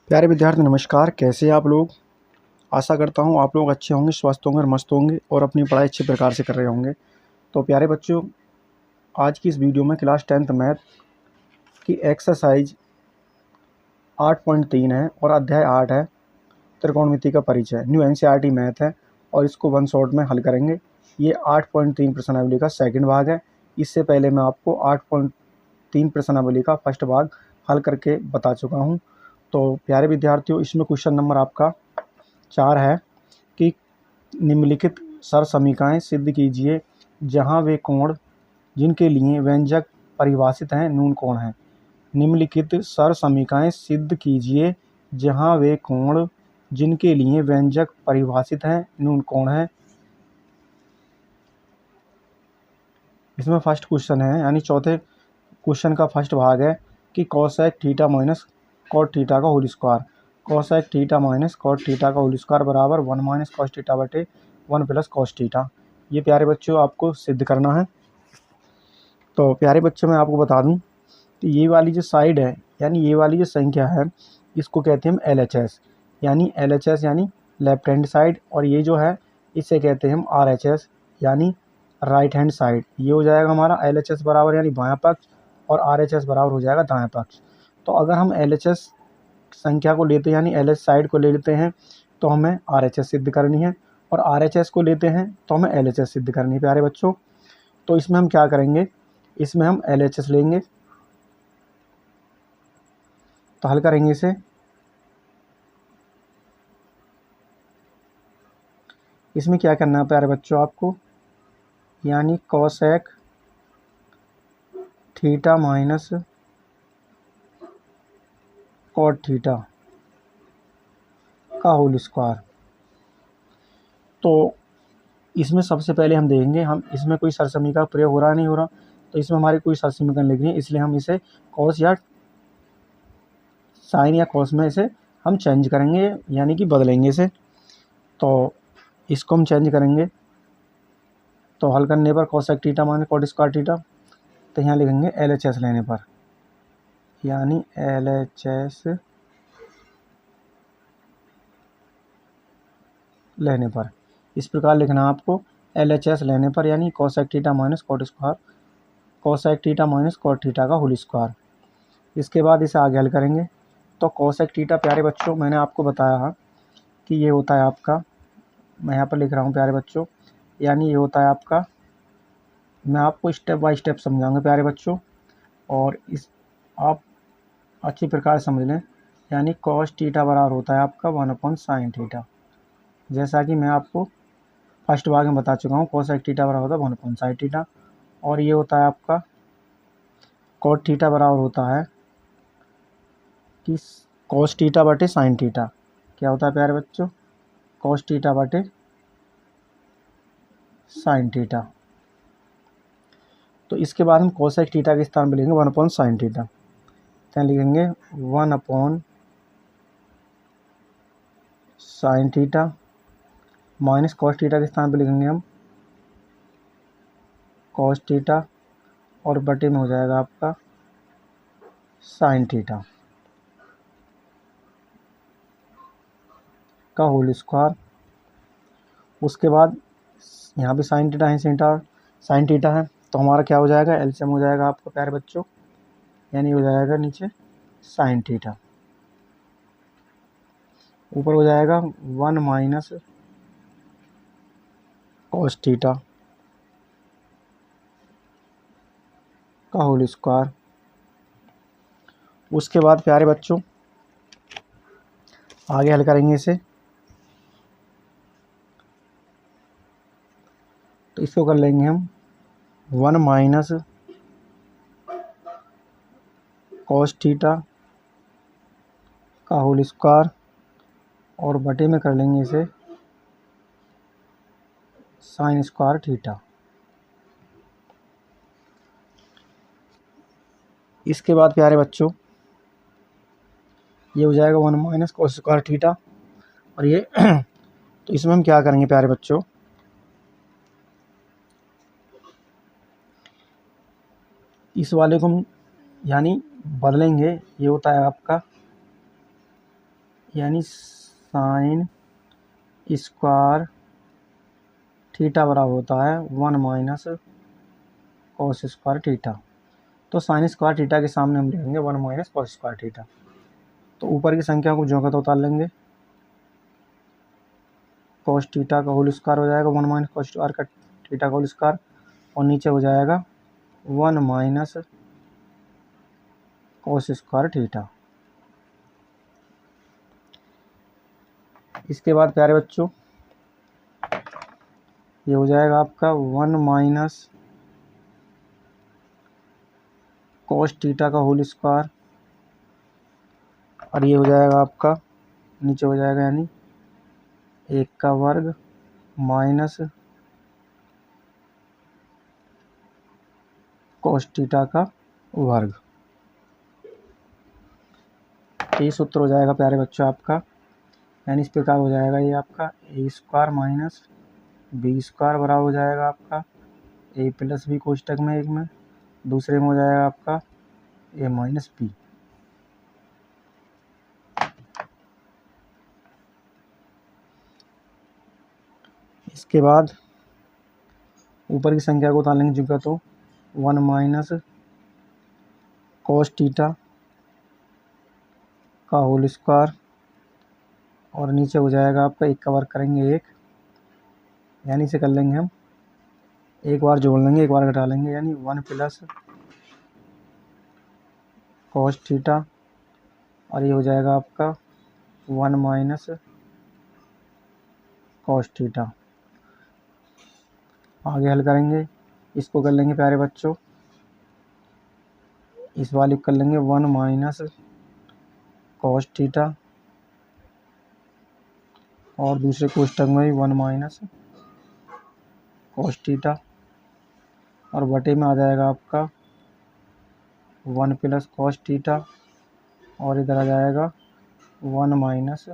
प्यारे विद्यार्थी नमस्कार। कैसे हैं आप लोग। आशा करता हूँ आप लोग अच्छे होंगे, स्वस्थ होंगे और मस्त होंगे और अपनी पढ़ाई अच्छे प्रकार से कर रहे होंगे। तो प्यारे बच्चों, आज की इस वीडियो में क्लास 10th मैथ की एक्सरसाइज 8.3 है और अध्याय 8 है, त्रिकोणमिति का परिचय। न्यू एनसीईआरटी मैथ है और इसको वन शॉट में हल करेंगे। ये 8.3 प्रश्नावली का सेकंड भाग है। इससे पहले मैं आपको 8.3 प्रश्नावली का फर्स्ट भाग हल करके बता चुका हूँ। तो प्यारे विद्यार्थियों, इसमें क्वेश्चन नंबर आपका 4 है कि निम्नलिखित सरसमीकाएँ सिद्ध कीजिए जहाँ वे कोण जिनके लिए व्यंजक परिभाषित हैं न्यून कोण हैं। निम्नलिखित सरसमीकाएँ सिद्ध कीजिए जहाँ वे कोण जिनके लिए व्यंजक परिभाषित हैं न्यून कोण हैं। इसमें फर्स्ट क्वेश्चन है, यानी चौथे क्वेश्चन का फर्स्ट भाग है कि cosec theta minus cot theta का whole square. Cosec theta minus cot theta का होल स्क्वायर बराबर 1 माइनस कॉस थीटा बटे 1 प्लस कॉस थीटा। ये प्यारे बच्चों आपको सिद्ध करना है। तो प्यारे बच्चों, मैं आपको बता दूं कि ये वाली जो साइड है, यानी ये वाली जो संख्या है, इसको कहते हैं हम LHS, यानी LHS यानी लेफ्ट हैंड साइड, और ये जो है इसे कहते हैं हम RHS यानी राइट हैंड साइड। ये हो जाएगा हमारा LHS बराबर यानी बायां पक्ष और RHS बराबर हो जाएगा दायां पक्ष। तो अगर हम LHS संख्या को लेते हैं यानी LH साइड को ले लेते हैं तो हमें RHS सिद्ध करनी है, और RHS को लेते हैं तो हमें LHS सिद्ध करनी है। प्यारे बच्चों, तो इसमें हम क्या करेंगे, इसमें हम LHS लेंगे, तो हल करेंगे इसे। इसमें क्या करना है प्यारे बच्चों आपको, यानी cosec theta minus cot theta का होल स्क्वायर। तो इसमें सबसे पहले हम देखेंगे हम इसमें कोई सरसमीका का प्रयोग हो रहा नहीं हो रहा, तो इसमें हमारी कोई सरसमीकरण लिखनी है, इसलिए हम इसे कॉस या साइन या कॉस में इसे हम चेंज करेंगे, यानी कि बदलेंगे इसे। तो इसको हम चेंज करेंगे, तो हल करने पर cosec theta minus cot square theta, तो यहाँ लिखेंगे LHS लेने पर, यानी LHS लेने पर इस प्रकार लिखना है आपको। LHS लेने पर यानी cosec theta minus cot square, cosec theta minus cot theta का होल स्क्वायर। इसके बाद इसे आगे हल करेंगे। तो कोसेक थीटा प्यारे बच्चों मैंने आपको बताया कि ये होता है आपका, मैं यहाँ पर लिख रहा हूँ प्यारे बच्चों, यानी ये होता है आपका, मैं आपको स्टेप बाय स्टेप समझाऊंगा प्यारे बच्चों, और इस आप अच्छी प्रकार समझ लें। यानी कॉस थीटा बराबर होता है आपका 1/sin थीटा, जैसा कि मैं आपको फर्स्ट भाग में बता चुका हूँ। कोसेक थीटा बराबर होता है 1/sin थीटा, और ये होता है आपका कॉट थीटा बराबर होता है कि कॉस थीटा बटे साइन थीटा। क्या होता है प्यारे बच्चों, कॉस थीटा बटे साइन थीटा। तो इसके बाद हम कोसेक थीटा के स्थान पर लिखेंगे 1/sin थीटा, तो लिखेंगे 1/sin theta minus cos theta के स्थान पर लिखेंगे हम कॉस थीटा, और बटे में हो जाएगा आपका साइन थीटा का होल स्क्वायर। उसके बाद यहाँ पे साइन थीटा है, साइन थीटा है, तो हमारा क्या हो जाएगा, एलसीएम हो जाएगा आपका प्यारे बच्चों, यानी हो जाएगा नीचे साइन थीटा, ऊपर हो जाएगा 1 माइनस कॉस थीटा का होल स्क्वायर। उसके बाद प्यारे बच्चों आगे हल करेंगे इसे, तो इसको कर लेंगे हम 1 माइनस कॉस थीटा का होल स्क्वायर, और बटे में कर लेंगे इसे साइन स्क्वायर थीटा। इसके बाद प्यारे बच्चों ये हो जाएगा 1 माइनस कॉस स्क्वायर थीटा, और ये तो इसमें हम क्या करेंगे प्यारे बच्चों, इस वाले को हम यानी बदलेंगे। ये होता है आपका यानी साइन स्क्वायर थीटा बराबर होता है 1 माइनस कॉस स्क्वायर थीटा। तो साइन स्क्वायर थीटा के सामने हम लिखेंगे 1 माइनस कॉस स्क्वायर थीटा। तो ऊपर की संख्या को जो का तो उतार लेंगे, कॉस थीटा का होल स्क्वायर हो जाएगा 1 माइनस कॉस स्क्वायर का थीटा का होल स्क्वायर, और नीचे हो जाएगा 1 माइनस कॉस स्क्वायर थीटा। इसके बाद प्यारे बच्चों ये हो जाएगा आपका 1 माइनस कॉस थीटा का होल स्क्वायर, और ये हो जाएगा आपका नीचे हो जाएगा यानी 1 का वर्ग माइनस कॉस थीटा का वर्ग। तो ये सूत्र हो जाएगा प्यारे बच्चों आपका, यानी इस प्रकार हो जाएगा ये आपका A square minus B square बराबर हो जाएगा आपका ए प्लस बी कोष्टक में एक में, दूसरे में हो जाएगा आपका ए माइनस बी। इसके बाद ऊपर की संख्या को उतारेंगे जिनका तो 1 माइनस कॉस थीटा का होल स्क्वायर, और नीचे हो जाएगा आपका 1 का वर्ग करेंगे 1, यानी इसे कर लेंगे हम एक बार जोड़ लेंगे एक बार घटा लेंगे, यानी 1 प्लस कॉस थीटा, और ये हो जाएगा आपका 1 माइनस कॉस थीटा। आगे हल करेंगे, इसको कर लेंगे प्यारे बच्चों, इस वाले को कर लेंगे 1 माइनस कॉस थीटा, और दूसरे कोष्टक में भी 1 माइनस कॉस थीटा, और बटे में आ जाएगा आपका 1 प्लस कॉस थीटा, और इधर आ जाएगा 1 माइनस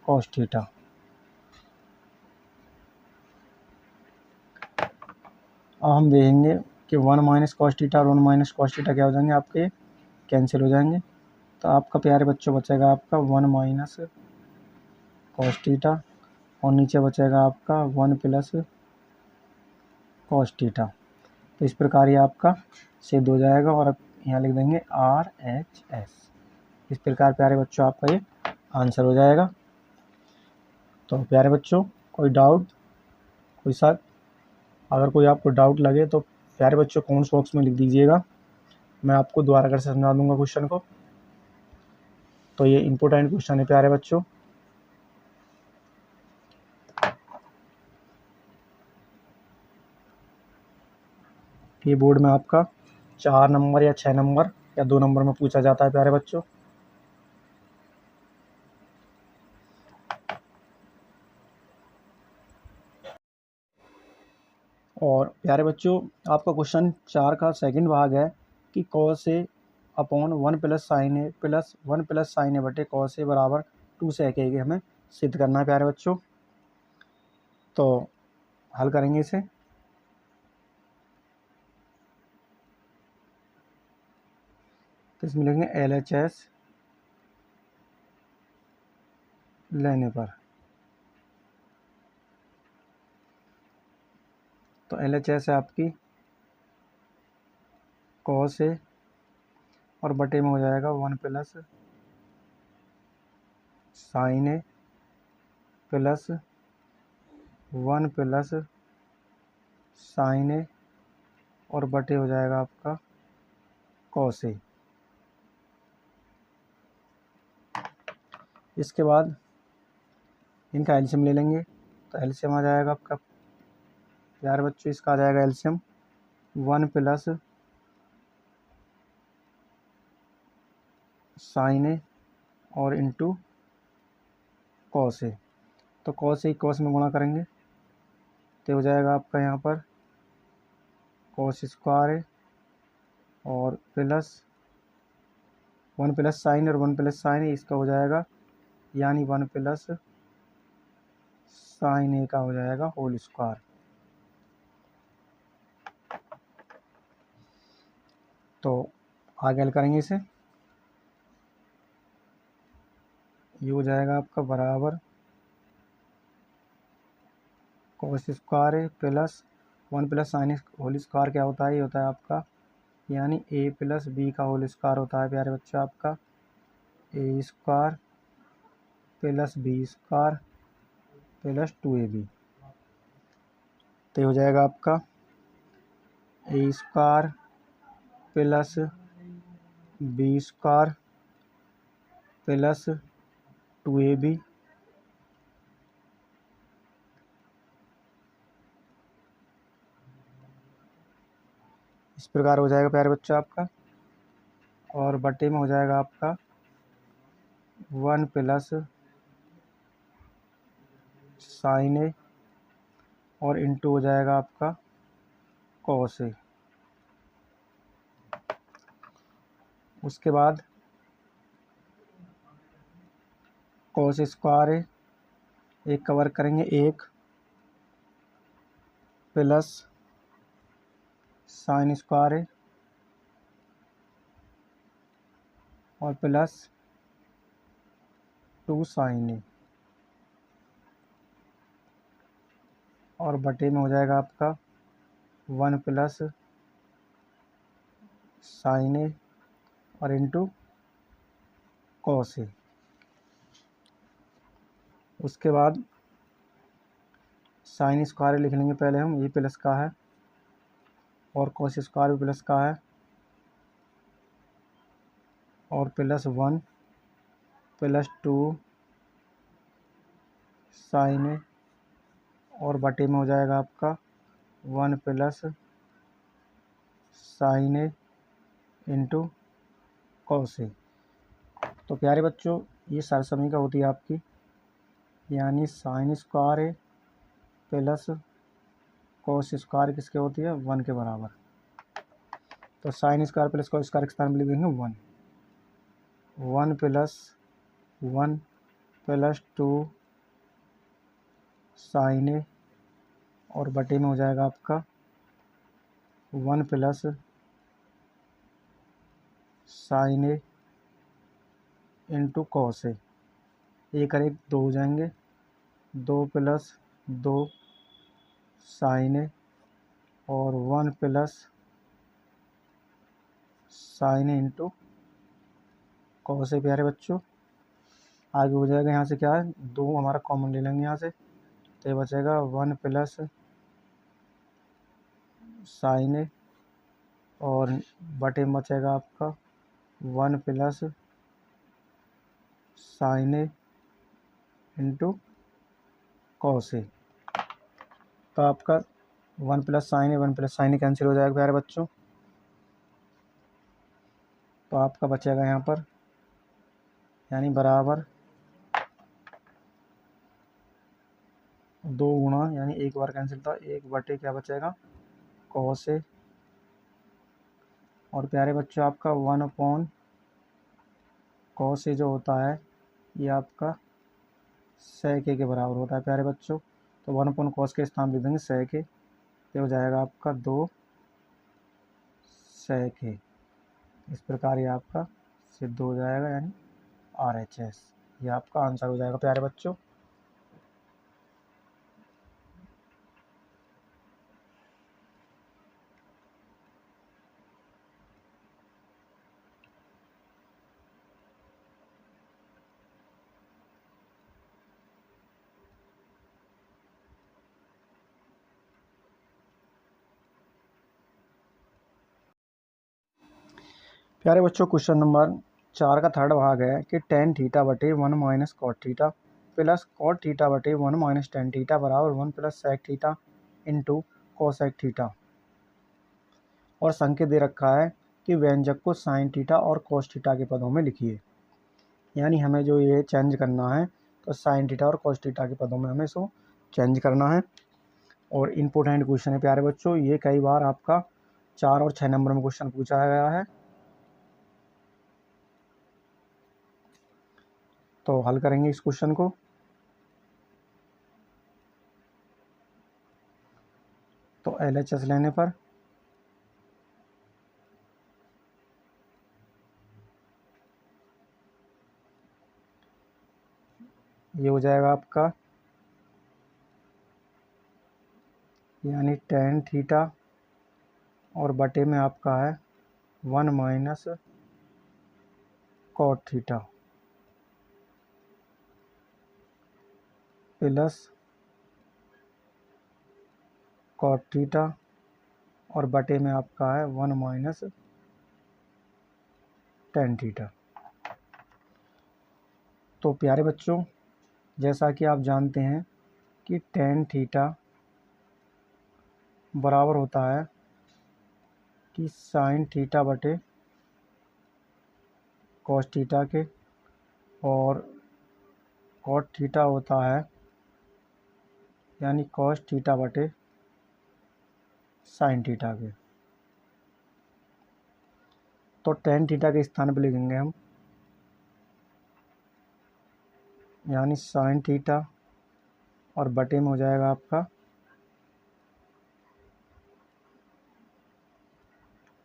कॉस थीटा। अब हम देखेंगे कि 1 माइनस कॉस थीटा और 1 माइनस कॉस थीटा क्या हो जाएंगे, आपके कैंसिल हो जाएंगे। तो आपका प्यारे बच्चों बचेगा आपका 1 माइनस कॉस थीटा, और नीचे बचेगा आपका 1 प्लस कॉस थीटा। तो इस प्रकार ये आपका सिद्ध हो जाएगा, और अब यहाँ लिख देंगे RHS। इस प्रकार प्यारे बच्चों आपका ये आंसर हो जाएगा। तो प्यारे बच्चों कोई डाउट, कोई सा अगर कोई आपको डाउट लगे तो प्यारे बच्चों कमेंट्स बॉक्स में लिख दीजिएगा, मैं आपको दोबारा कर समझा दूंगा क्वेश्चन को। तो ये इम्पोर्टेंट क्वेश्चन है प्यारे बच्चों। ये बोर्ड में आपका 4 नंबर या 6 नंबर या 2 नंबर में पूछा जाता है प्यारे बच्चों। और प्यारे बच्चों आपका क्वेश्चन 4 का सेकंड भाग है कि cos A upon 1 plus sine A plus 1 plus sine ए बटे कॉस ए बराबर 2 सेक ए हमें सिद्ध करना है प्यारे बच्चों। तो हल करेंगे इसे। तो इसमें लिखेंगे LHS लेने पर। तो LHS है आपकी कॉस ए, और बटे में हो जाएगा 1 plus sine A plus 1 plus sine ए, और बटे हो जाएगा आपका कॉस ए। इसके बाद इनका एलसीएम ले लेंगे। तो एलसीएम आ जाएगा आपका प्यारे बच्चों, इसका आ जाएगा एलसीएम 1 प्लस साइन ए और इंटू कॉस ए। तो कॉस ए कॉस में गुणा करेंगे तो हो जाएगा आपका यहाँ पर कॉस स्क्वायर ए और प्लस 1 प्लस साइन और 1 प्लस साइन ए, इसका हो जाएगा यानी 1 प्लस साइन ए का हो जाएगा होल स्क्वायर। तो आगे हल करेंगे इसे। ये हो जाएगा आपका बराबर कॉस स्क्वायर है plus 1 plus sine whole square क्या होता है, ये होता है आपका यानी a प्लस बी का होल स्क्वायर होता है प्यारे बच्चों आपका A square plus B square plus 2ab। तो हो जाएगा आपका A square plus B square plus 2ab इस प्रकार हो जाएगा प्यारे बच्चों आपका। और बटे में हो जाएगा आपका 1 प्लस साइन ए और इंटू हो जाएगा आपका कॉस ए। उसके बाद कॉस स्क्वायर है, एक कवर करेंगे 1 प्लस साइन स्क्वायर है और प्लस 2 साइन ए और बटे में हो जाएगा आपका 1 प्लस साइन ए और इंटू कॉस ए। उसके बाद साइन स्क्वायर लिख लेंगे पहले हम, ये प्लस का है और कॉस स्क्वायर भी प्लस का है और प्लस 1 प्लस 2 साइन ए और बटे में हो जाएगा आपका 1 plus sine A into cos A. तो प्यारे बच्चों ये सरसमीका होती है आपकी, यानी sine square A plus cos square किसके होती है 1 के बराबर। तो sine square plus cos square के स्थान में लिख देंगे 1 प्लस 1 प्लस 2 साइन ए और बटे में हो जाएगा आपका 1 plus sine A into cos A. एक और एक 2 हो जाएंगे, 2 प्लस 2 साइन ए और 1 plus sine A into cos A. प्यारे बच्चों आगे हो जाएगा, यहाँ से क्या है 2 हमारा कॉमन ले लेंगे यहाँ से, तो ये बचेगा 1 प्लस साइन ए और बटे में बचेगा आपका 1 plus sine A into cos A. तो आपका 1 प्लस साइन ए 1 प्लस साइन ए कैंसिल हो जाएगा प्यारे बच्चों। तो आपका बचेगा यहाँ पर यानी बराबर 2 गुणा यानी एक बार कैंसिल था, 1 बटे क्या बचेगा कॉस ए और प्यारे बच्चों आपका 1 अपॉन कॉस ए जो होता है ये आपका सेक ए के बराबर होता है प्यारे बच्चों। तो 1 अपॉन कॉस के स्थान लिख देंगे सेक ए, ये हो जाएगा आपका 2 सेक ए। इस प्रकार ये आपका सिद्ध हो जाएगा यानी RHS, ये आपका आंसर हो जाएगा प्यारे बच्चों। प्यारे बच्चों क्वेश्चन नंबर 4 का थर्ड भाग है कि टेन थीटा बटे 1 minus cot theta plus cot theta बटे 1 माइनस टेन थीटा बराबर 1 plus sec theta into cosec theta. और संकेत दे रखा है कि व्यंजक को साइन थीटा और कोस थीटा के पदों में लिखिए। यानी हमें जो ये चेंज करना है तो साइन थीटा और कोस थीटा के पदों में हमें इसको चेंज करना है। और इम्पोर्टेंट क्वेश्चन है प्यारे बच्चों, ये कई बार आपका 4 और 6 नंबर में क्वेश्चन पूछा गया है। तो हल करेंगे इस क्वेश्चन को। तो LHS लेने पर ये हो जाएगा आपका यानी tan थीटा और बटे में आपका है 1 minus cot theta plus cot theta और बटे में आपका है 1 माइनस tan थीटा। तो प्यारे बच्चों, जैसा कि आप जानते हैं कि tan थीटा बराबर होता है कि sin थीटा बटे cos थीटा के, और cot थीटा होता है यानी cos थीटा बटे sin थीटा के। तो tan थीटा के स्थान पर लिखेंगे हम यानी sin थीटा और बटे में हो जाएगा आपका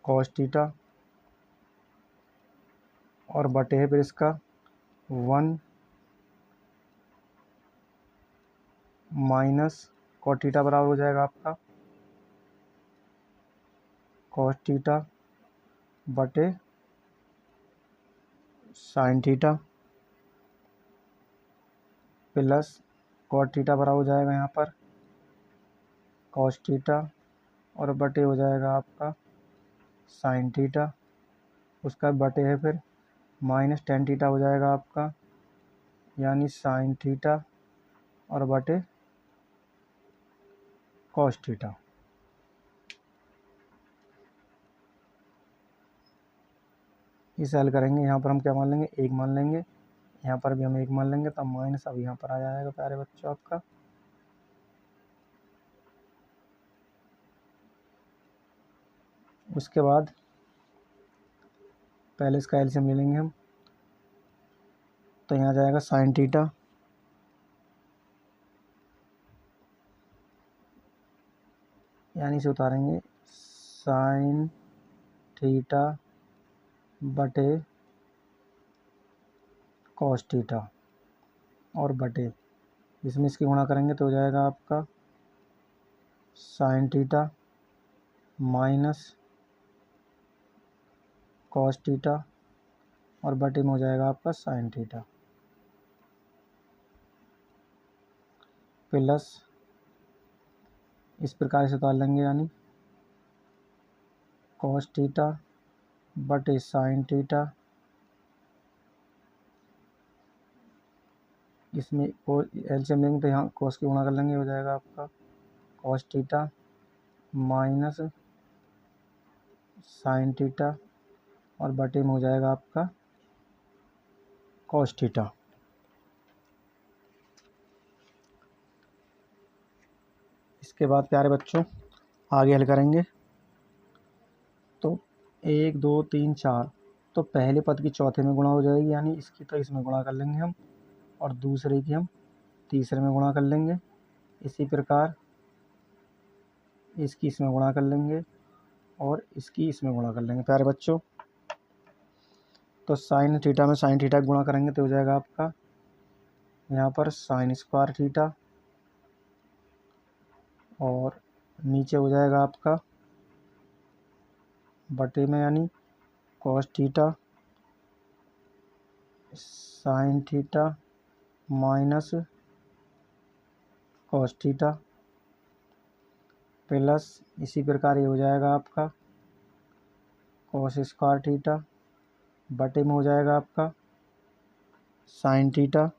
cos थीटा और बटे है फिर इसका 1 माइनस cot थीटा बराबर हो जाएगा आपका cos थीटा बटे sin theta plus cot theta बराबर हो जाएगा यहाँ पर cos थीटा और बटे हो जाएगा आपका sin थीटा, उसका बटे है फिर माइनस tan थीटा हो जाएगा आपका यानी sin थीटा और बटे cos थीटा। इसे हल करेंगे, यहाँ पर हम क्या मान लेंगे, 1 मान लेंगे, यहाँ पर भी हम 1 मान लेंगे, तब माइनस अब यहाँ पर आ जाएगा प्यारे बच्चों आपका। उसके बाद पहले इसका एलसीएम ले लेंगे हम, तो यहाँ जाएगा sin थीटा यानी इसे उतारेंगे sin थीटा बटे cos थीटा और बटे इसमें इसकी गुणा करेंगे तो हो जाएगा आपका sin theta minus cos theta और बटे में हो जाएगा आपका sin थीटा प्लस इस प्रकार से उतार लेंगे यानी cos थीटा बटे sin थीटा, इसमें एलसीएम लेंगे तो यहाँ cos की गुणा कर लेंगे, हो जाएगा आपका cos theta minus sin theta और बटे में हो जाएगा आपका cos थीटा। इसके बाद प्यारे बच्चों आगे हल करेंगे, तो 1 2 3 4, तो पहले पद की चौथे में गुणा हो जाएगी यानी इसकी तो इसमें गुणा कर लेंगे हम और दूसरे की हम तीसरे में गुणा कर लेंगे। इसी प्रकार इसकी इसमें गुणा कर लेंगे और इसकी इसमें गुणा कर लेंगे प्यारे बच्चों। तो sin थीटा में sin थीटा गुणा करेंगे तो हो जाएगा आपका यहाँ पर sin स्क्वायर थीटा और नीचे हो जाएगा आपका बटे में यानी cos theta sin theta minus cos theta plus इसी प्रकार ये हो जाएगा आपका cos स्क्वायर थीटा बटे में हो जाएगा आपका sin थीटा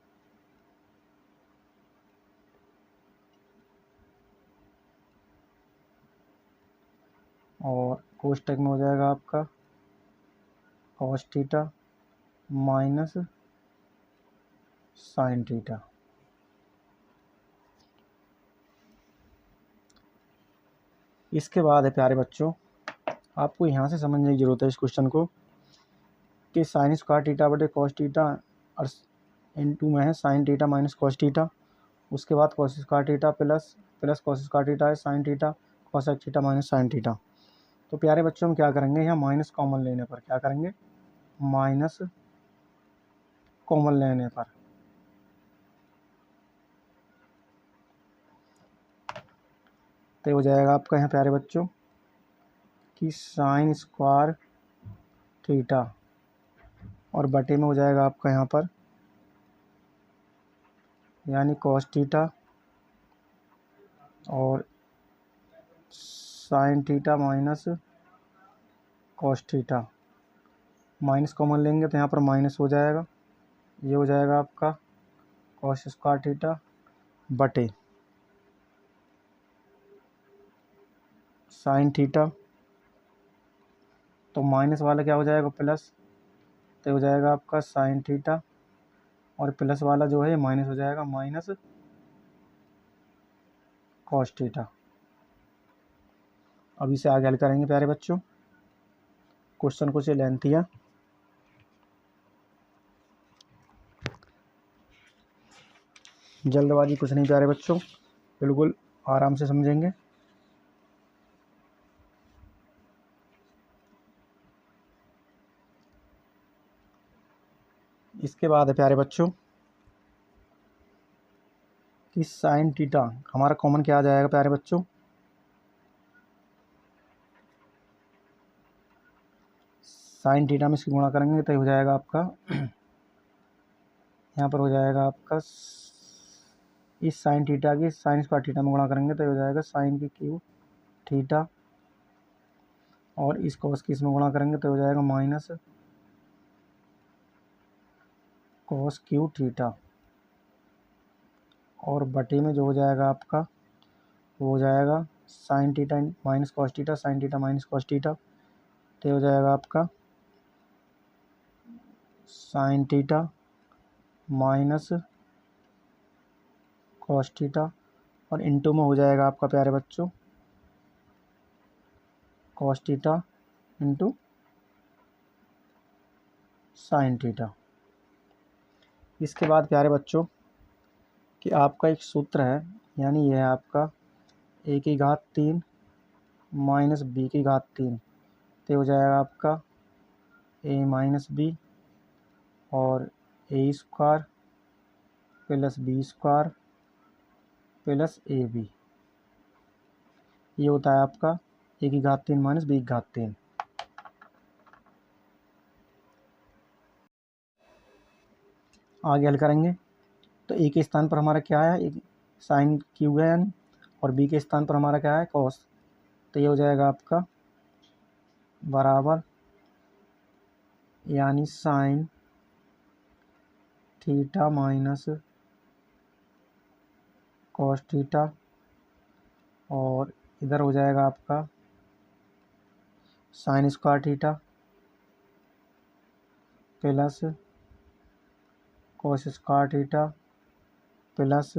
और कोष्टक में हो जाएगा आपका cos theta minus sin theta. इसके बाद है प्यारे बच्चों, आपको यहाँ से समझने की ज़रूरत है इस क्वेश्चन को कि sin स्क्वायर थीटा बटे cos थीटा और इनटू में है sin theta minus cos theta, उसके बाद cos square theta plus cos square theta है sin theta cos theta minus sin theta. तो प्यारे बच्चों हम क्या करेंगे, यहाँ माइनस कॉमन लेने पर क्या करेंगे, माइनस कॉमन लेने पर तो हो जाएगा आपका यहाँ प्यारे बच्चों कि साइन स्क्वायर थीटा, और बटे में हो जाएगा आपका यहाँ पर यानी कॉस थीटा और sign theta minus cos theta. Minus common लेंगे तो यहाँ पर माइनस हो जाएगा, ये हो जाएगा आपका कॉस स्क्वायर थीटा बटे साइन थीटा। तो माइनस वाला क्या हो जाएगा प्लस, तो हो जाएगा आपका साइन थीटा, और प्लस वाला जो है माइनस हो जाएगा माइनस कॉस थीटा। अब इसे आगे हल करेंगे प्यारे बच्चों, क्वेश्चन कुछ लेंथी है, जल्दबाजी कुछ नहीं प्यारे बच्चों, बिल्कुल आराम से समझेंगे। इसके बाद है प्यारे बच्चों कि साइन थीटा हमारा कॉमन क्या आ जाएगा प्यारे बच्चों, साइन थीटा में इसकी गुणा करेंगे तो हो जाएगा आपका यहाँ पर हो जाएगा आपका इस साइन थीटा की साइन स्क्वायर थीटा में गुणा करेंगे तो हो जाएगा साइन की क्यू थीटा, और इस कॉस की इसमें गुणा करेंगे तो हो जाएगा माइनस कॉस क्यू थीटा, और बटे में जो हो जाएगा आपका वो हो जाएगा sign theta minus cos theta, sign theta minus cos theta, तो हो जाएगा आपका sign theta minus cos theta, और इनटू में हो जाएगा आपका प्यारे बच्चों cos theta into sine theta. इसके बाद प्यारे बच्चों कि आपका एक सूत्र है, यानी यह है आपका ए की घात 3 माइनस बी की घात 3, तो हो जाएगा आपका ए माइनस बी और A square plus B square plus A B, ये होता है आपका ए की घात 3 माइनस बी की घात 3। आगे हल करेंगे तो ए के स्थान पर हमारा क्या है, एक साइन क्यू है यानी, और बी के स्थान पर हमारा क्या है कॉस, तो ये हो जाएगा आपका बराबर यानी sign theta minus cos theta, और इधर हो जाएगा आपका sine square theta plus cos square theta plus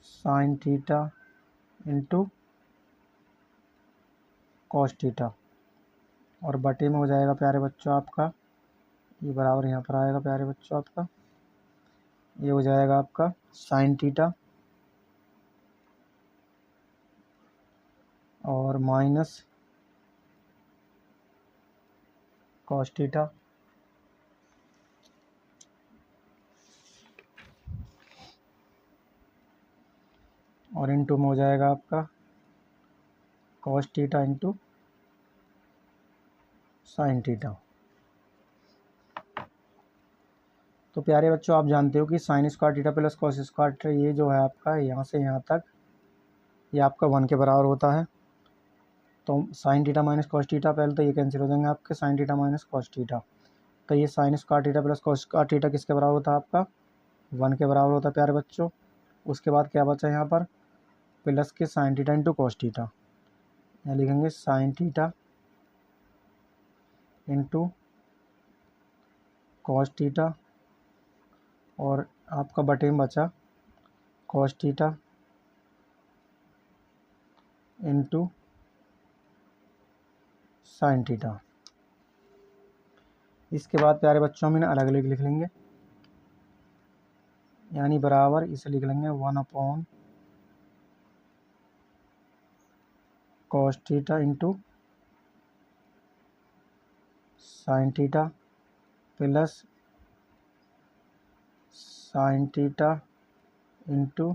sine theta into cos theta, और बटे में हो जाएगा प्यारे बच्चों आपका ये बराबर यहाँ पर आएगा प्यारे बच्चों आपका ये हो जाएगा आपका साइन थीटा और माइनस कॉस थीटा, और इनटू में हो जाएगा आपका cos theta into sine theta. तो प्यारे बच्चों आप जानते हो कि sine square theta plus cos square theta ये जो है आपका यहाँ से यहाँ तक ये आपका 1 के बराबर होता है। तो sign theta minus cos theta, पहले तो ये कैंसिल हो जाएंगे आपके sign theta minus cos theta, तो ये sine square theta plus cos square theta किसके बराबर होता है आपका 1 के बराबर होता है प्यारे बच्चों। उसके बाद क्या बचा यहाँ पर प्लस के sine theta into cos theta, यहाँ लिखेंगे sine theta into cos theta, और आपका बटे में बचा cos theta into sine theta. इसके बाद प्यारे बच्चों में अलग अलग लिख लेंगे, यानी बराबर इसे लिख लेंगे 1 upon cos theta into sine theta plus sine theta into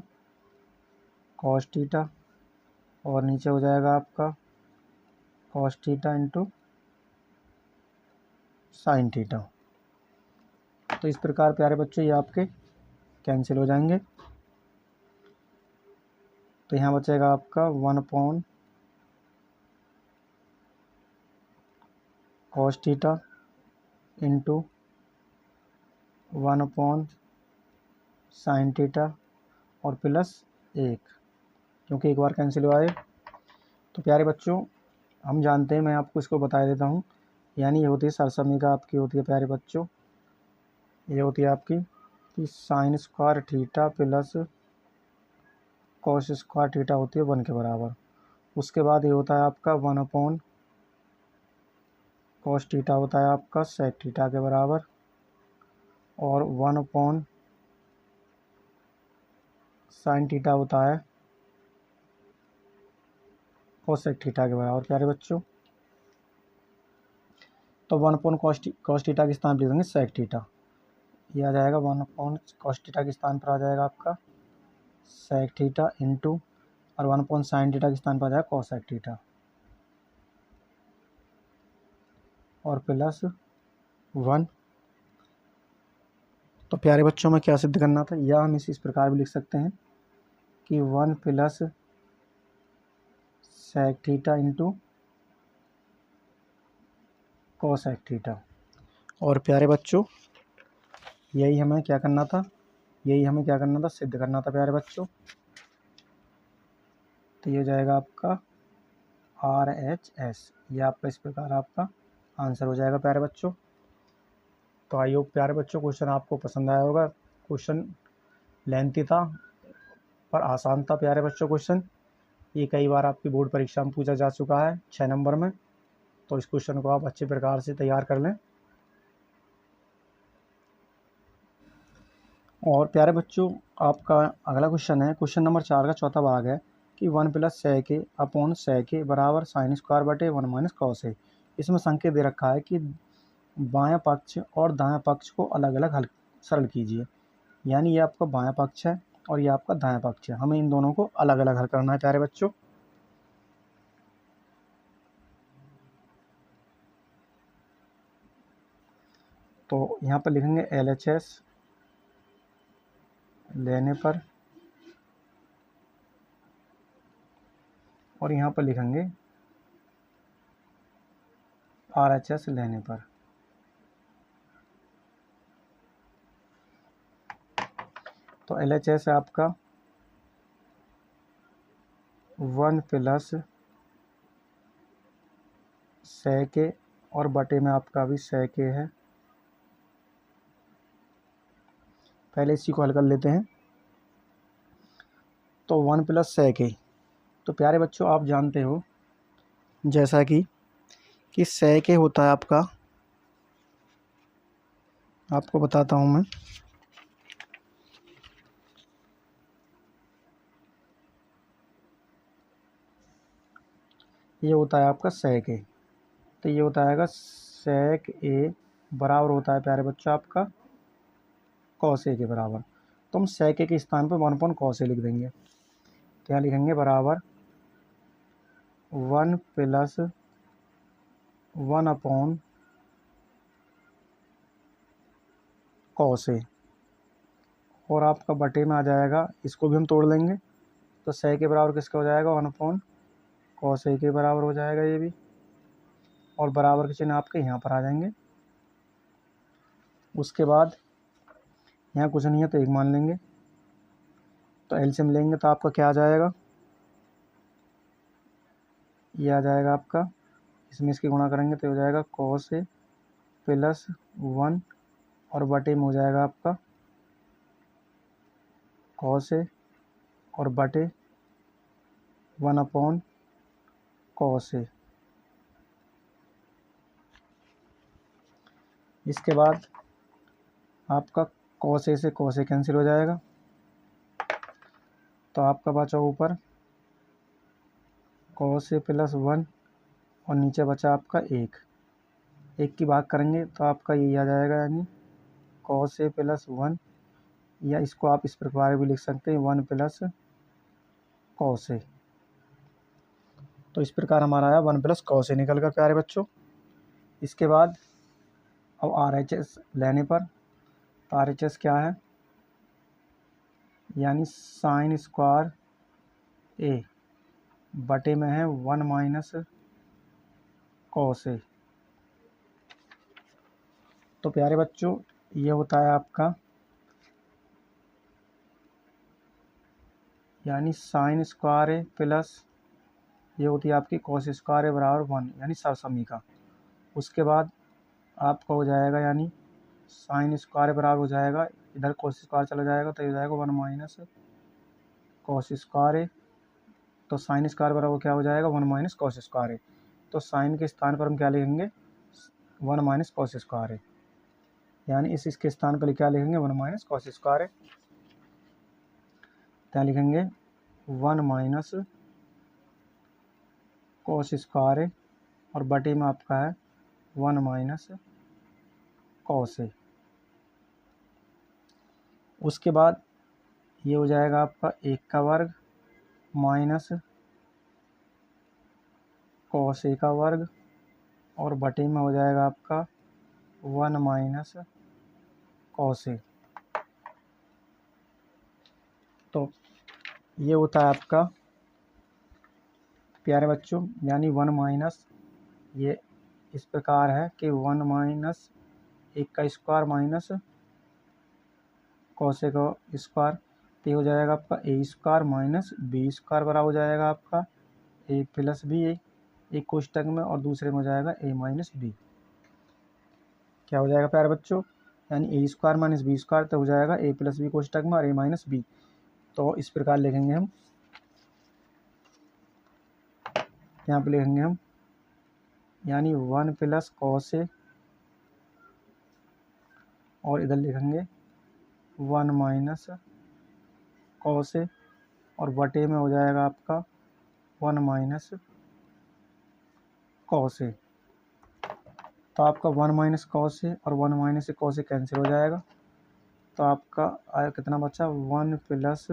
cos theta और नीचे हो जाएगा आपका cos theta into sine theta. तो इस प्रकार प्यारे बच्चों ये आपके कैंसिल हो जाएंगे। तो यहाँ बचेगा आपका 1 cos theta into 1 sine theta और प्लस 1, क्योंकि एक बार कैंसिल हुआ है। तो प्यारे बच्चों हम जानते हैं, मैं आपको इसको बता देता हूँ, यानी ये होती है सरसमीका आपकी होती है प्यारे बच्चों, ये होती है आपकी कि sine square theta plus cos square theta होती है 1 के बराबर। उसके बाद ये होता है आपका 1 कॉस थीटा होता है आपका सेक थीटा के बराबर और 1 साइन थीटा होता है कोसेक थीटा के बराबर प्यारे बच्चों। तो 1 कॉस थीटा के स्थान पर लिख देंगे सेक थीटा, ये आ जाएगा 1 कॉस थीटा के स्थान पर आ जाएगा आपका सेक थीटा इंटू और 1 साइन थीटा के स्थान पर आ जाएगा कोसेक थीटा और प्लस 1। तो प्यारे बच्चों में क्या सिद्ध करना था, या हम इस प्रकार भी लिख सकते हैं कि 1 plus sec theta into cosec theta. और प्यारे बच्चों यही हमें क्या करना था, सिद्ध करना था प्यारे बच्चों। तो ये हो जाएगा आपका RHS, ये आपका इस प्रकार आपका आंसर हो जाएगा प्यारे बच्चों। तो आई होप प्यारे बच्चों क्वेश्चन आपको पसंद आया होगा। क्वेश्चन लेंथी था पर आसान था प्यारे बच्चों क्वेश्चन। ये कई बार आपकी बोर्ड परीक्षा में पूछा जा चुका है 6 नंबर में। तो इस क्वेश्चन को आप अच्छे प्रकार से तैयार कर लें। और प्यारे बच्चों आपका अगला क्वेश्चन है, क्वेश्चन नंबर 4 का चौथा भाग है कि 1 प्लस सेक ए अपॉन सेक ए बराबर साइन स्क्वायर बटे 1 माइनस कॉस ए। इसमें संकेत दे रखा है कि बायां पक्ष और दायां पक्ष को अलग अलग हल सरल कीजिए। यानी ये आपका बायां पक्ष है और ये आपका दायां पक्ष है, हमें इन दोनों को अलग अलग हल करना है प्यारे बच्चों। तो यहाँ पर लिखेंगे LHS लेने पर और यहाँ पर लिखेंगे RHS लेने पर। तो LHS है आपका 1 प्लस सेक ए और बटे में आपका भी सेक ए है। पहले इसी को हल कर लेते हैं। तो 1 प्लस सेक ए, तो प्यारे बच्चों आप जानते हो जैसा कि सेक ए होता है आपका, आपको बताता हूँ मैं। ये होता है आपका सेक ए, तो ये होता है सेक ए बराबर होता है प्यारे बच्चों आपका कॉस ए के बराबर। तो हम सेक ए के स्थान पर 1 कॉस ए लिख देंगे। तो यहाँ लिखेंगे बराबर 1 प्लस 1 कॉस ए और आपका बटे में आ जाएगा, इसको भी हम तोड़ लेंगे। तो सेक के बराबर किसका हो जाएगा 1 कॉस ए के बराबर हो जाएगा ये भी, और बराबर के चिन्ह आपके यहाँ पर आ जाएंगे। उसके बाद यहाँ कुछ नहीं है तो 1 मान लेंगे। तो एलसीएम लेंगे तो आपका क्या आ जाएगा, ये आ जाएगा आपका, इसमें इसकी गुणा करेंगे तो हो जाएगा कॉस ए प्लस 1 और बटे में हो जाएगा आपका कॉस ए और बटे 1 कॉस ए। इसके बाद आपका कॉस ए से कॉस ए कैंसिल हो जाएगा। तो आपका बचा ऊपर कॉस ए प्लस 1 और नीचे बचा आपका 1 की भाग करेंगे तो आपका यही आ जाएगा, यानी कॉस ए प्लस 1, या इसको आप इस प्रकार भी लिख सकते हैं 1 प्लस कॉस ए। तो इस प्रकार हमारा आया 1 प्लस कॉस ए निकल कर प्यारे बच्चों। इसके बाद अब RHS लेने पर RHS क्या है, यानी साइन स्क्वायर ए बटे में है 1 माइनस कॉस ए। तो प्यारे बच्चों ये होता है आपका, यानी साइन स्क्वायर ए प्लस ये होती है आपकी कॉस स्क्वायर ए बराबर 1, यानी सरसमीका। उसके बाद आपका हो जाएगा, यानी साइन स्क्वायर बराबर हो जाएगा, इधर कॉस स्क्वायर चला जाएगा तो ये हो जाएगा 1 माइनस कॉस स्क्वायर ए। तो साइन स्क्वायर बराबर क्या हो जाएगा, 1 माइनस कॉस स्क्वायर ए। तो साइन के स्थान पर हम क्या लिखेंगे, 1 माइनस कॉस स्क्वायर ए, यानी इसके स्थान पर क्या लिखेंगे, 1 माइनस कॉस स्क्वायर ए। क्या लिखेंगे, 1 माइनस कॉस स्क्वायर ए और बटे में आपका है 1 माइनस कॉस ए। उसके बाद ये हो जाएगा आपका 1 का वर्ग माइनस कॉस ए का वर्ग और बटे में हो जाएगा आपका 1 माइनस कॉस ए। तो ये होता है आपका प्यारे बच्चों, यानी 1 माइनस, ये इस प्रकार है कि 1 माइनस 1 का स्क्वायर माइनस कॉस ए का स्क्वायर। तो हो जाएगा आपका A square minus B square बराबर हो जाएगा आपका ए प्लस बी, एक कोष्टक में और दूसरे में हो जाएगा ए माइनस बी। क्या हो जाएगा प्यारे बच्चों, यानी ए स्क्वायर माइनस बी स्क्वायर तो हो जाएगा ए प्लस बी कोष्टक में और ए माइनस बी। तो इस प्रकार लिखेंगे हम, यहाँ पे लिखेंगे हम, यानी 1 प्लस कॉस ए और इधर लिखेंगे 1 माइनस कॉस ए और बटे में हो जाएगा आपका 1 माइनस कॉस ए। तो आपका 1 माइनस कॉस ए और 1 माइनस कॉस ए कैंसिल हो जाएगा। तो आपका आया कितना बचा, 1 प्लस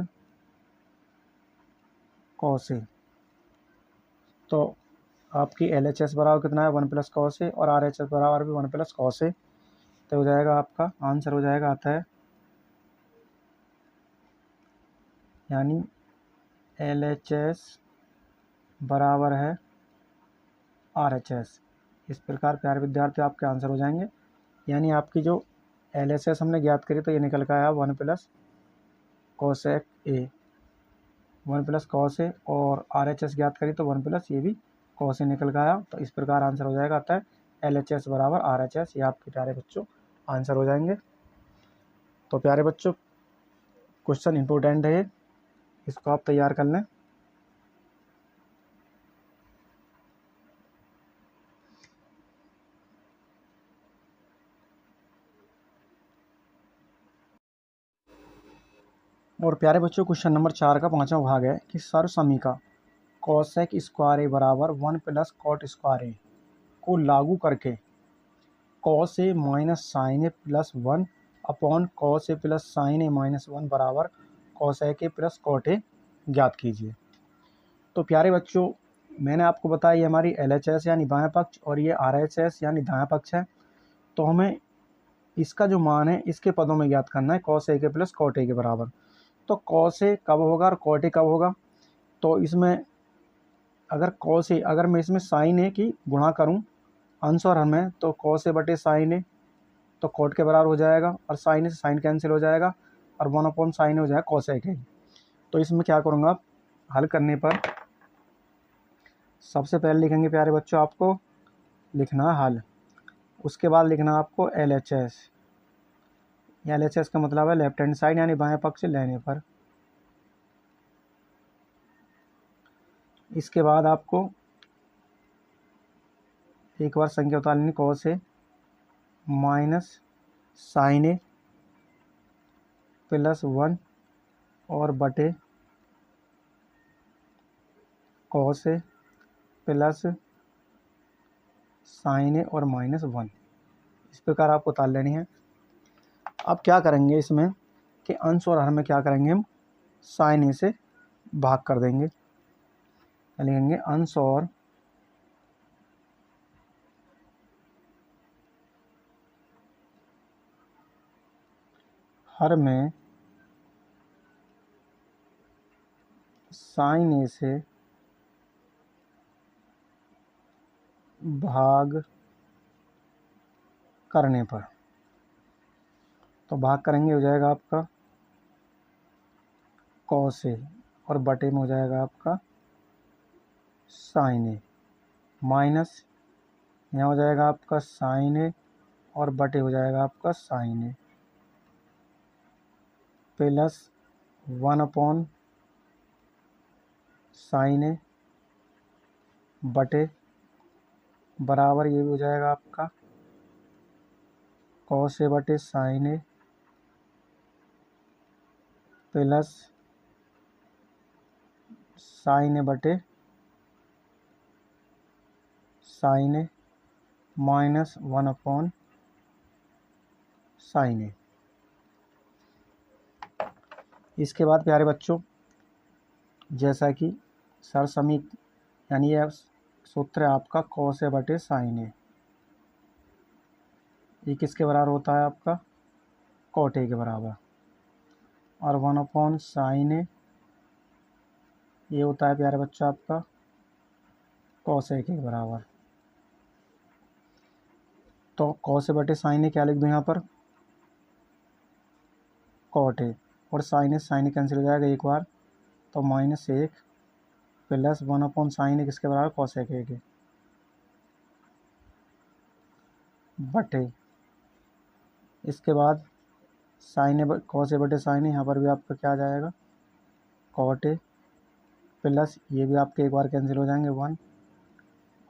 कॉस ए। तो आपकी LHS बराबर कितना है, 1 प्लस कॉस ए और RHS बराबर भी 1 प्लस कॉस ए। तो हो जाएगा आपका आंसर हो जाएगा आता है, यानी LHS बराबर है RHS। इस प्रकार प्यारे विद्यार्थी आपके आंसर हो जाएंगे। यानी आपकी जो LHS हमने ज्ञात करी तो ये निकल कर आया 1 plus cosec A, 1 plus cos A, और RHS ज्ञात करी तो 1 प्लस ये भी कॉस ए निकल कर आया। तो इस प्रकार आंसर हो जाएगा आता है LHS बराबर RHS। ये आपके प्यारे बच्चों आंसर हो जाएंगे। तो प्यारे बच्चों क्वेश्चन इंपॉर्टेंट है ये, इसको आप तैयार कर लें। और प्यारे बच्चों क्वेश्चन नंबर 4 का 5वां भाग है कि सर्वसमीका कॉसेक स्क्वायर ए बराबर 1 प्लस कॉट स्क्वायर ए को लागू करके cos A minus sine A plus 1 upon cos A plus sine A minus 1 बराबर cosec A plus cot A ज्ञात कीजिए। तो प्यारे बच्चों मैंने आपको बताया ये हमारी LHS यानी बायां पक्ष और ये RHS यानी दायां पक्ष है। तो हमें इसका जो मान है इसके पदों में ज्ञात करना है, कॉस ए के प्लस कॉट ए के बराबर। तो कॉस ए कब होगा और कॉट ए कब होगा, तो इसमें अगर कॉस ए, अगर मैं इसमें साइन ए की गुणा करूं अंश और हर में, तो कॉस ए बटे साइन ए तो कॉट के बराबर हो जाएगा और साइन ए से साइन कैंसिल हो जाएगा और 1 अपॉन साइन हो जाएगा कॉस ए के। तो इसमें क्या करूँगा, आप हल करने पर सबसे पहले लिखेंगे प्यारे बच्चों, आपको लिखना हल, उसके बाद लिखना आपको LHS। LHS का मतलब है लेफ्ट हैंड साइड यानी बाएं पक्ष लेने पर। इसके बाद आपको एक बार संख्या उतार लेनी, cos A minus sine A plus 1 और बटे कॉस ए प्लस साइन ए और माइनस 1। इस प्रकार आपको उतार लेनी है। अब क्या करेंगे इसमें कि अंश और हर में क्या करेंगे, हम साइन ए से भाग कर देंगे। लिखेंगे अंश और हर में साइन ए से भाग करने पर, तो भाग करेंगे हो जाएगा आपका कॉस ए और बटे में हो जाएगा आपका साइन ए, माइनस यहाँ हो जाएगा आपका साइन ए और बटे हो जाएगा आपका साइन ए, प्लस 1/sin ए बटे बराबर ये भी हो जाएगा आपका कॉस ए बटे साइन ए प्लस साइन ए बटे साइन ए माइनस 1/sin ए। इसके बाद प्यारे बच्चों, जैसा कि सर समीक यानी यह सूत्र है आपका कॉस ए बटे साइन ए, ये किसके बराबर होता है आपका कॉट ए के बराबर, और 1/sin ए ये होता है प्यारे बच्चों आपका कॉस ए के बराबर। तो कॉस ए बटे साइन ए क्या लिख दूँ यहाँ पर कॉट ए, और साइन ए कैंसिल हो जाएगा एक बार, तो -1 प्लस 1/sin ए किसके बराबर कॉस ए के बटे, इसके बाद साइन ए कॉस ए बटे साइन ए, यहाँ पर भी आपका क्या आ जाएगा कॉट ए प्लस ये भी आपके एक बार कैंसिल हो जाएंगे 1,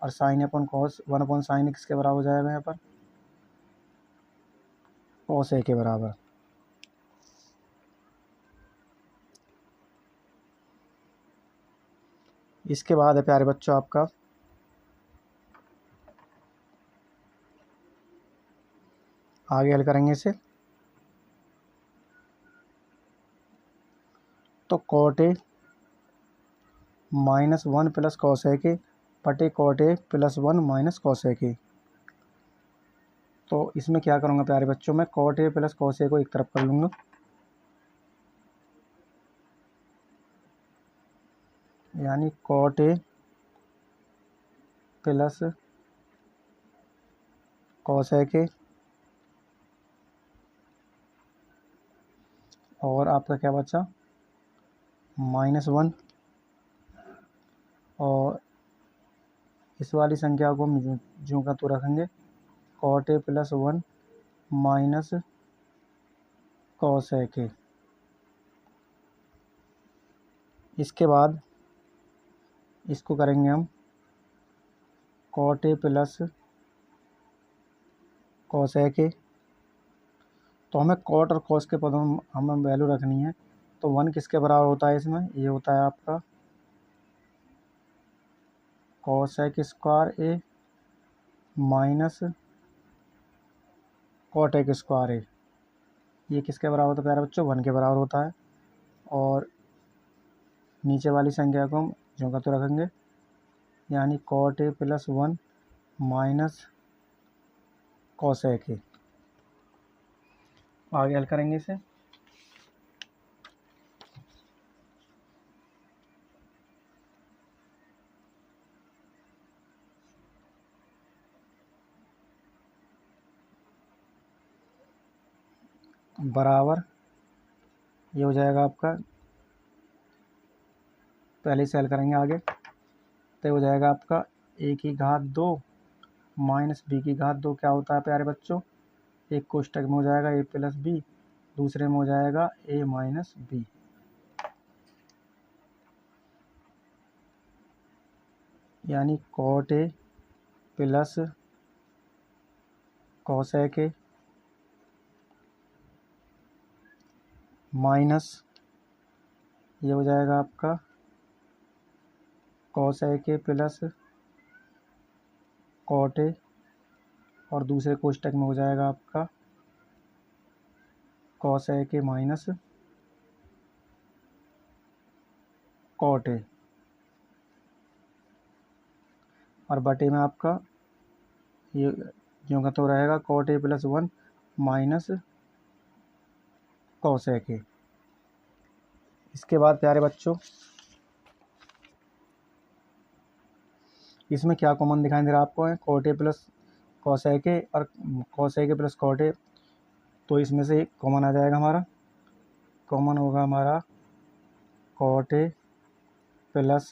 और साइन अपन कॉस 1/sin ए किसके बराबर हो जाएगा यहाँ पर कॉस ए के बराबर। इसके बाद है प्यारे बच्चों आपका आगे हल करेंगे इसे, तो cot A -1 plus cos A के बटे cot A plus 1 minus cos A के। तो इसमें क्या करूँगा प्यारे बच्चों, मैं cot A plus cos A को एक तरफ कर लूँगा, यानी cot A plus cos A के, और आपका क्या बचा -1, और इस वाली संख्या को हम ज्यों का तो रखेंगे cot A plus 1 minus cos A के। इसके बाद इसको करेंगे हम cot A plus cos A के, तो हमें कॉट और कॉस के पदों में हमें वैल्यू रखनी है, तो 1 किसके बराबर होता है इसमें, ये होता है आपका cos A square A minus cot A square A, ये किसके बराबर होता है प्यारे बच्चों 1 के बराबर होता है, और नीचे वाली संख्या को हम ज्यों का तो रखेंगे, यानी cot A plus 1 minus cos A के। आगे हल करेंगे इसे, बराबर ये हो जाएगा आपका, पहले से हल करेंगे आगे, तो हो जाएगा आपका a की घात 2 माइनस b की घात 2 क्या होता है प्यारे बच्चों, एक कोष्टक में हो जाएगा a प्लस बी, दूसरे में हो जाएगा a माइनस बी। यानी cot A plus cos A के माइनस ये हो जाएगा आपका कॉस ए के प्लस कॉट ए, और दूसरे कोष्टक में हो जाएगा आपका कॉस ए के माइनस कॉट ए। और बटे में आपका ये जो का तो रहेगा cot A plus 1 minus cosec A. इसके बाद प्यारे बच्चों इसमें क्या कॉमन दिखाई दे रहा है आपको, है cot A plus cosec A और cosec A plus cot A. तो इसमें से एक कॉमन आ जाएगा हमारा, कॉमन होगा हमारा cot A plus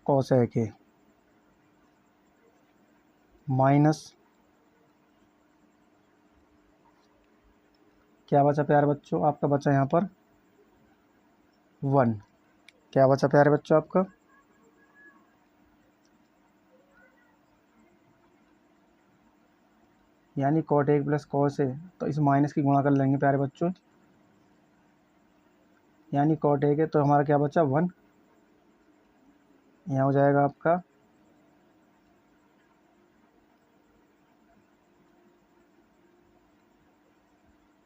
cosec A minus क्या बचा प्यारे बच्चों आपका, बचा यहाँ पर 1। क्या बचा प्यारे बच्चों आपका, यानी कॉट ए प्लस कॉस ए। तो इस माइनस की गुणा कर लेंगे प्यारे बच्चों, यानी कॉट ए के तो हमारा क्या बचा 1। यहाँ हो जाएगा आपका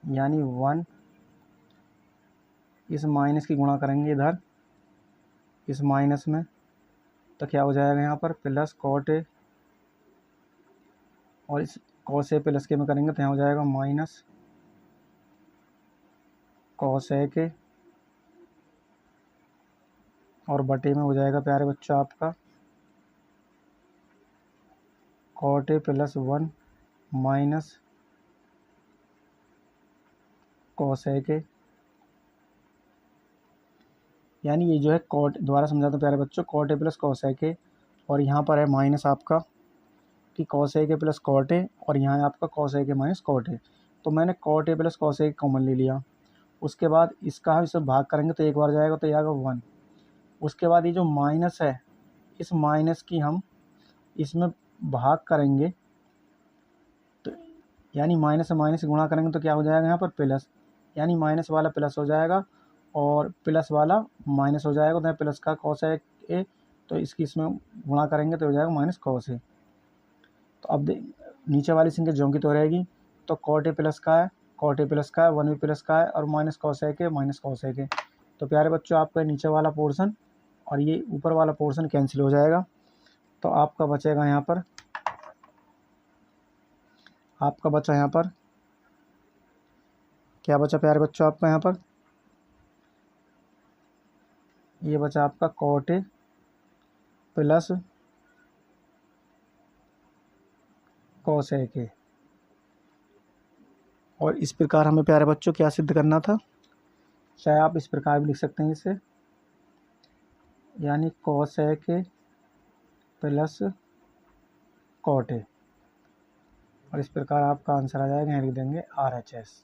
यानी 1, इस माइनस की गुणा करेंगे इधर इस माइनस में, तो क्या हो जाएगा यहाँ पर प्लस कॉट ए, और इस कॉस ए प्लस के में करेंगे तो यहाँ हो जाएगा माइनस कॉस ए के, और बटे में हो जाएगा प्यारे बच्चों आपका cot A plus 1 minus cos A के। यानी ये जो है कॉट, दोबारा समझाता हूँ प्यारे बच्चों, cot A plus cos A के, और यहाँ पर है माइनस आपका कि कॉस ए के प्लस कॉट ए, और यहाँ है आपका कॉस ए के माइनस कॉट ए। तो मैंने cot A plus cos A common ले लिया। उसके बाद इसका हम इसे भाग करेंगे तो एक बार जाएगा तो ये आएगा 1। उसके बाद ये जो माइनस है, इस माइनस की हम इसमें भाग करेंगे तो यानी माइनस से माइनस गुणा करेंगे तो क्या हो जाएगा यहाँ पर प्लस, यानी माइनस वाला प्लस हो जाएगा और प्लस वाला माइनस हो जाएगा। तो प्लस का कॉस है ए, तो इसकी इसमें गुणा करेंगे तो हो जाएगा माइनस कॉस ए। तो अब नीचे वाली संख्या जो की तो रहेगी, तो कॉट ए प्लस का है, कॉट ए प्लस का है, 1 भी प्लस का है, और माइनस कॉस ए के माइनस कॉस ए के। तो प्यारे बच्चों आपका नीचे वाला पोर्शन और ये ऊपर वाला पोर्शन कैंसिल हो जाएगा। तो आपका बचेगा यहाँ पर, आपका बचा यहाँ पर क्या बचा प्यारे बच्चों आपका यहाँ पर, ये बचा आपका cot A plus cos A के। और इस प्रकार हमें प्यारे बच्चों क्या सिद्ध करना था, चाहे आप इस प्रकार भी लिख सकते हैं इसे, यानी कॉस ए के प्लस कॉट ए, और इस प्रकार आपका आंसर आ जाएगा, यहाँ लिख देंगे RHS।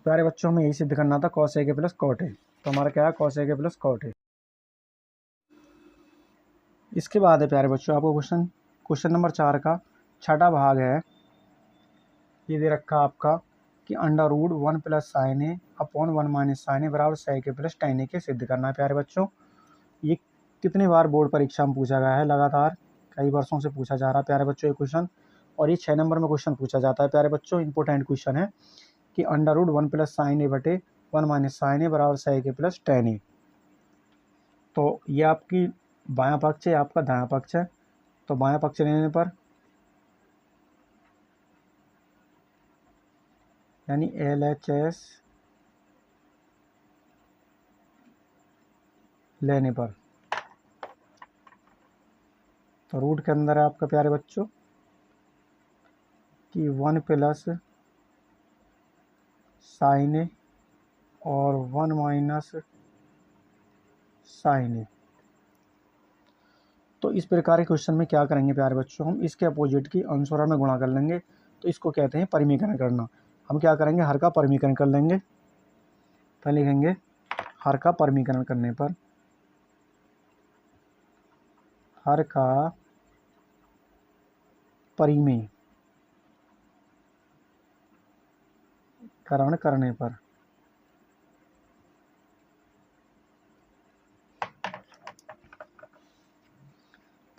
प्यारे बच्चों में यही सिद्ध करना था कॉस ए के प्लस कॉट ए। तो हमारा क्या है कॉस ए के प्लस कॉट ए। इसके बाद है प्यारे बच्चों आपको क्वेश्चन नंबर 4 का छठा भाग है। ये दे रखा आपका कि अंडर रूट 1 प्लस साइन ए अपॉन 1 माइनस साइन ए बराबर सेक ए प्लस टेन ए के सिद्ध करना है। प्यारे बच्चों ये कितने बार बोर्ड परीक्षा में पूछा गया है, लगातार कई वर्षों से पूछा जा रहा है प्यारे बच्चों ये क्वेश्चन, और ये 6 नंबर में क्वेश्चन पूछा जाता है प्यारे बच्चों। इंपॉर्टेंट क्वेश्चन है कि अंडर रूट 1 प्लस साइन ए बटे 1 माइनस साइन ए बराबर सेक ए प्लस टेन ए। तो ये आपकी बायां पक्ष है, आपका दायां पक्ष है। तो बायां पक्ष लेने पर यानी LHS लेने पर, तो रूट के अंदर है आपका प्यारे बच्चों कि 1 प्लस साइन ए और 1 माइनस साइन ए। तो इस प्रकार के क्वेश्चन में क्या करेंगे प्यारे बच्चों, हम इसके अपोजिट की अनुस्वार में गुणा कर लेंगे। तो इसको कहते हैं परिमीकरण करना। हम क्या करेंगे, हर का परिमीकरण कर लेंगे। पहले लिखेंगे हर का परिमीकरण करने पर, हर का परिमीकरण करने पर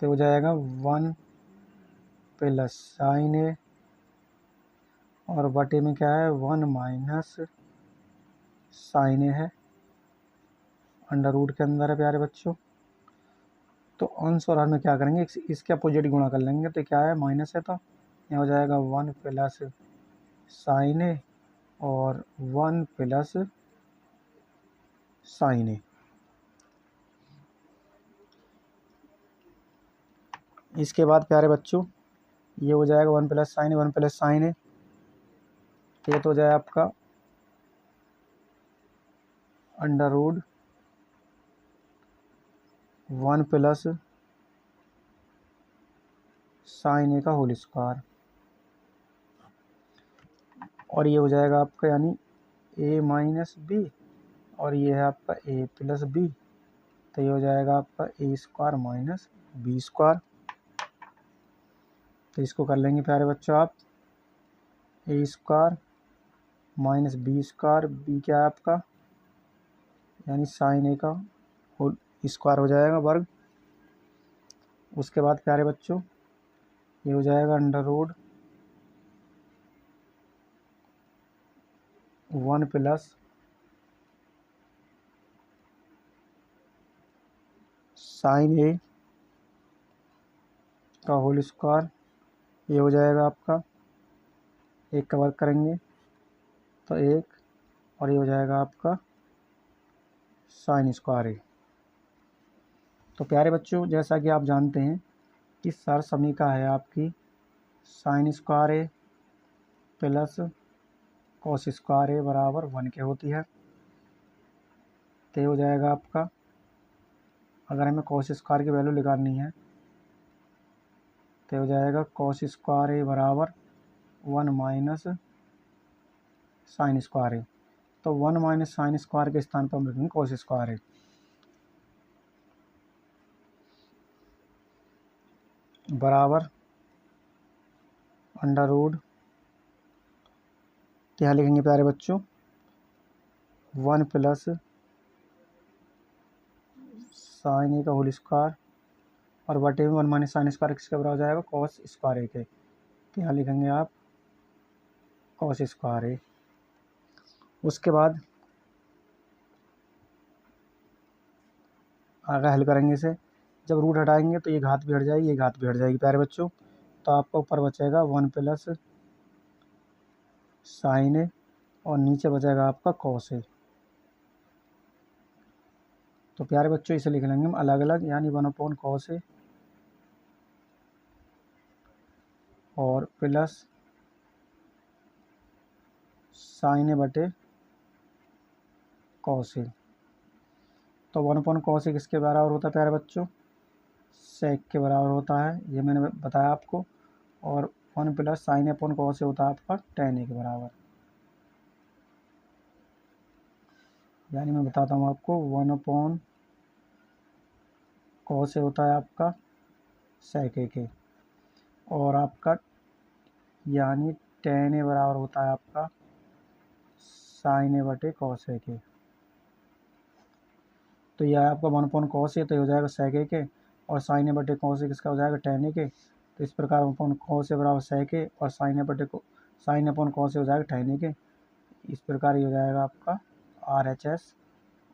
तो हो जाएगा 1 प्लस साइन ए और बटे में क्या है 1 माइनस साइन ए है, अंडर रूट के अंदर है प्यारे बच्चों। तो अंश और हर में क्या करेंगे, इसके अपोजिट गुणा कर लेंगे, तो क्या है माइनस है, तो यहाँ हो जाएगा 1 प्लस साइन ए और 1 प्लस साइन ए। इसके बाद प्यारे बच्चों ये हो जाएगा 1 प्लस साइन ए 1 प्लस साइन ए, तो ये तो हो जाए आपका अंडर रूट 1 प्लस साइन ए का होल स्क्वायर, और ये हो जाएगा आपका यानी ए माइनस बी, और ये है आपका ए प्लस बी, तो ये हो जाएगा आपका A square minus B square. तो इसको कर लेंगे प्यारे बच्चों आप, A square minus B square, B क्या है आपका यानी साइन ए का होल स्क्वायर हो जाएगा वर्ग। उसके बाद प्यारे बच्चों ये हो जाएगा अंडर रूट 1 प्लस साइन ए का होल स्क्वायर, ये हो जाएगा आपका एक का वर्ग करेंगे तो एक, और ये हो जाएगा आपका साइन स्क्वायर ए। तो प्यारे बच्चों जैसा कि आप जानते हैं कि सर समीका है आपकी sign square A plus cos square ए बराबर 1 के होती है। तो ये हो जाएगा आपका, अगर हमें कॉस स्क्वायर की वैल्यू निकालनी है तो हो जाएगा कॉस स्क्वायर ए बराबर 1 माइनस साइन स्क्वायर ए, तो 1 माइनस साइन स्क्वायर के स्थान पर हम लिखेंगे कॉस स्क्वायर ए। बराबर अंडर रूट क्या लिखेंगे प्यारे बच्चों 1 प्लस साइन ए का होल स्क्वायर, और बटे में 1 माइनस साइन स्क्वायर किसके बराबर हो जाएगा कॉस स्क्वायर ए के, तो यहाँ लिखेंगे आप कॉस स्क्वायर ए। उसके बाद आगे हल करेंगे इसे, जब रूट हटाएंगे तो ये घात भी हट जाएगी, ये घात भी हट जाएगी प्यारे बच्चों, तो आपका ऊपर बचेगा 1 प्लस साइन ए और नीचे बचेगा आपका कॉस ए। तो प्यारे बच्चों इसे लिख लेंगे हम अलग अलग, यानी 1 कॉस ए और प्लस साइन ए बटे कॉस ए। तो 1 कॉस ए किसके बराबर होता है प्यारे बच्चों सेक के बराबर होता है, ये मैंने बताया आपको, और 1 प्लस साइन ए अपॉन कॉस ए होता है आपका टेन ए के बराबर, यानी मैं बताता हूँ आपको 1 कॉस ए होता है आपका सेक ए के, और आपका यानी टेन ए बराबर होता है आपका साइन ए बटे कॉस ए के। तो यह है आपका 1 कॉस ए, तो ये हो जाएगा सेक ए के, और साइन ए बटे कॉस ए किसका हो जाएगा टेन ए के। तो इस प्रकार 1 कॉस ए बराबर सेक ए और साइन ए बटे साइन अपॉन कॉस ए हो जाएगा टेन ए के। इस प्रकार ये हो जाएगा आपका RHS,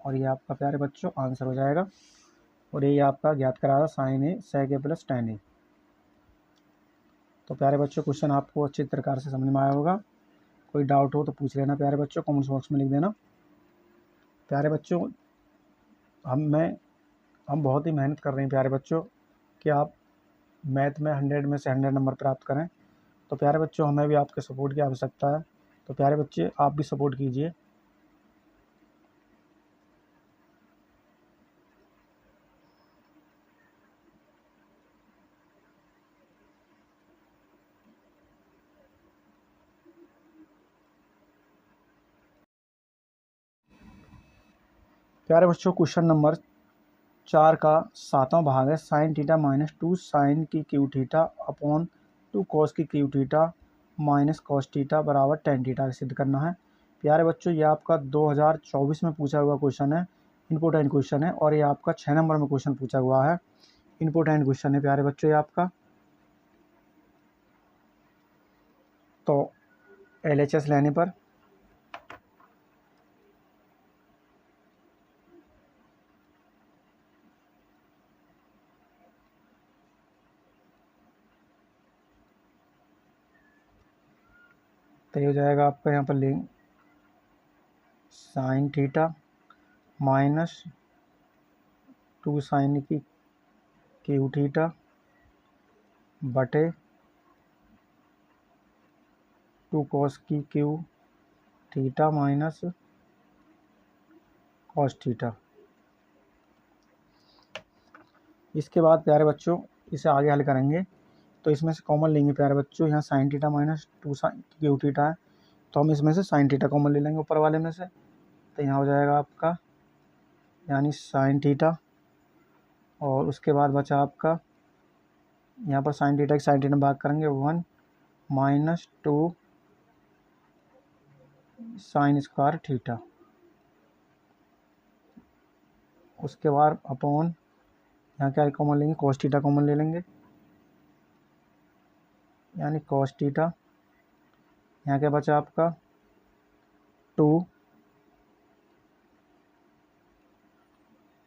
और ये आपका प्यारे बच्चों आंसर हो जाएगा, और ये आपका ज्ञात करा था साइन ए सेक ए प्लस टेन ए। तो प्यारे बच्चों क्वेश्चन आपको अच्छी प्रकार से समझ में आया होगा, कोई डाउट हो तो पूछ लेना प्यारे बच्चों, कमेंट्स बॉक्स में लिख देना। प्यारे बच्चों हम बहुत ही मेहनत कर रहे हैं प्यारे बच्चों कि आप मैथ में 100 में से 100 नंबर प्राप्त करें। तो प्यारे बच्चों हमें भी आपके सपोर्ट की आवश्यकता है, तो प्यारे बच्चे आप भी सपोर्ट कीजिए। प्यारे बच्चों क्वेश्चन नंबर 4 का 7वां भाग है साइन थीटा माइनस 2 साइन की क्यू थीटा अपॉन 2 कॉस की cube theta minus cos theta बराबर टेन थीटा सिद्ध करना है। प्यारे बच्चों ये आपका 2024 में पूछा हुआ क्वेश्चन है, इम्पोर्टेंट क्वेश्चन है, और ये आपका 6 नंबर में क्वेश्चन पूछा हुआ है, इम्पोर्टेंट क्वेश्चन है प्यारे बच्चों ये आपका। तो LHS लेने पर तो ये हो जाएगा आपका यहाँ पर link sine theta minus 2 sine की क्यू थीटा बटे 2 कॉस की cube theta minus cos theta. इसके बाद प्यारे बच्चों इसे आगे हल करेंगे तो इसमें से कॉमन लेंगे प्यारे बच्चों। यहाँ sine theta minus 2 sine cube theta है तो हम इसमें से साइन थीटा कॉमन ले लेंगे ऊपर वाले में से। तो यहाँ हो जाएगा आपका यानी साइन थीटा, और उसके बाद बचा आपका यहाँ पर साइन थीटा की साइन थीटा में भाग करेंगे 1 माइनस 2 साइन स्क्वायर थीटा। उसके बाद अपॉन यहाँ क्या कॉमन लेंगे, कॉस थीटा कॉमन ले लेंगे, यानी कॉस थीटा। यहाँ क्या बचा आपका 2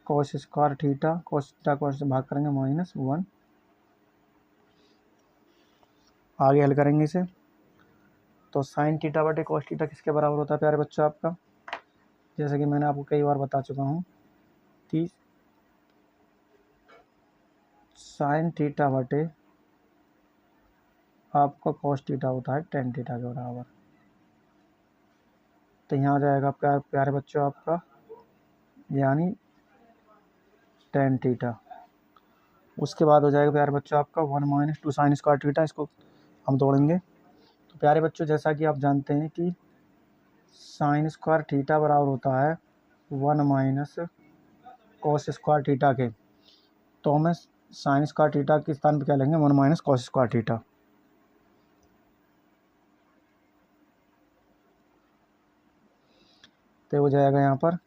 cos square theta, cos theta cos से भाग करेंगे -1। आगे हल करेंगे इसे तो साइन थीटा बटे कॉस थीटा किसके बराबर होता है प्यारे बच्चों आपका, जैसे कि मैंने आपको कई बार बता चुका हूँ कि साइन थीटा बटे आपका कॉस थीटा होता है टेन थीटा के बराबर। तो यहाँ आ जाएगा प्यारे बच्चों आपका यानी टेन थीटा। उसके बाद हो जाएगा प्यारे बच्चों आपका 1 माइनस 2 साइन स्क्वायर थीटा। इसको हम तोड़ेंगे तो प्यारे बच्चों जैसा कि आप जानते हैं कि साइन स्क्वायर थीटा बराबर होता है 1 माइनस कॉस स्क्वायर थीटा के। तो हमें साइन स्क्वायर थीटा के स्थान पर क्या लेंगे 1 माइनस कॉस स्क्वायर थीटा। तो हो जाएगा यहाँ पर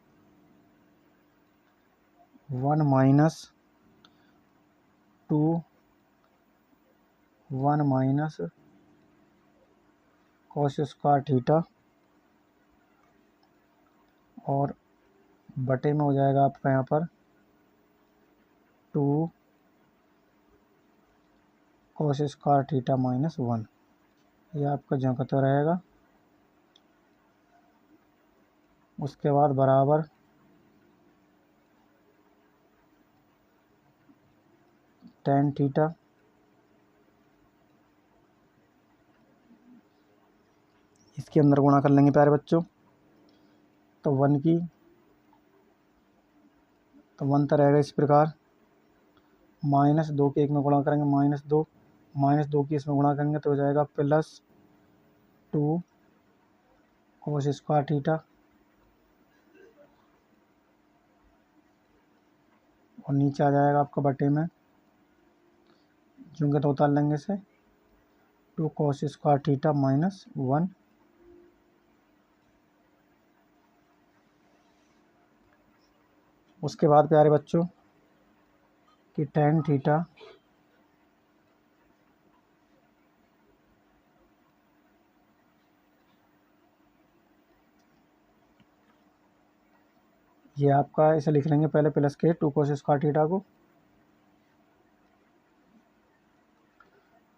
1 minus 2 1 minus cos square theta और बटे में हो जाएगा आपका यहाँ पर 2 कॉस स्क्वायर थीटा -1। ये आपका जो का तो रहेगा। उसके बाद बराबर टेन थीटा इसके अंदर गुणा कर लेंगे प्यारे बच्चों। तो 1 तो रहेगा इस प्रकार, -2 के 1 में गुणा करेंगे -2 की इसमें गुणा करेंगे तो हो जाएगा +2 कॉस स्क्वायर थीटा और नीचे आ जाएगा आपका बटे में जो तो उतार लेंगे से 2 कॉस स्क्वायर थीटा -1। उसके बाद प्यारे बच्चों कि टेन थीटा ये आपका इसे लिख लेंगे पहले प्लस के 2 कॉस स्क्वायर थीटा को,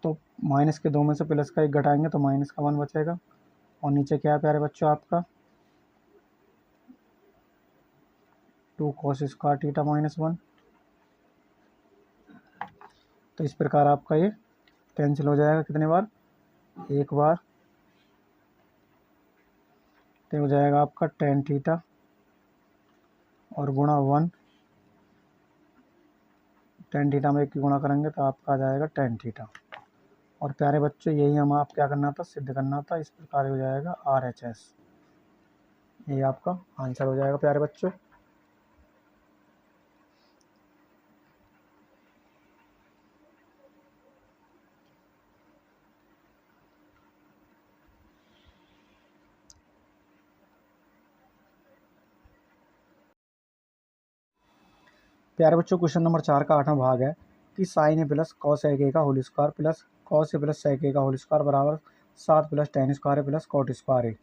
तो माइनस के 2 में से प्लस का 1 घटाएंगे तो माइनस का 1 बचेगा। और नीचे क्या है प्यारे बच्चों आपका 2 कॉस स्क्वायर थीटा -1। तो इस प्रकार आपका ये कैंसिल हो जाएगा कितने बार, एक बार। तो हो जाएगा आपका टेन थीटा और गुणा 1, टेन थीटा में 1 की गुणा करेंगे तो आपका आ जाएगा टेन थीटा। और प्यारे बच्चों यही हम आप क्या करना था, सिद्ध करना था। इस प्रकार हो जाएगा RHS। ये आपका आंसर हो जाएगा प्यारे बच्चों। प्यारे बच्चों क्वेश्चन नंबर 4 का 8वां भाग है कि sign A plus cos A का whole square plus cos A plus sec A का होल स्क्वायर बराबर 7 plus ten square A plus cot square ए।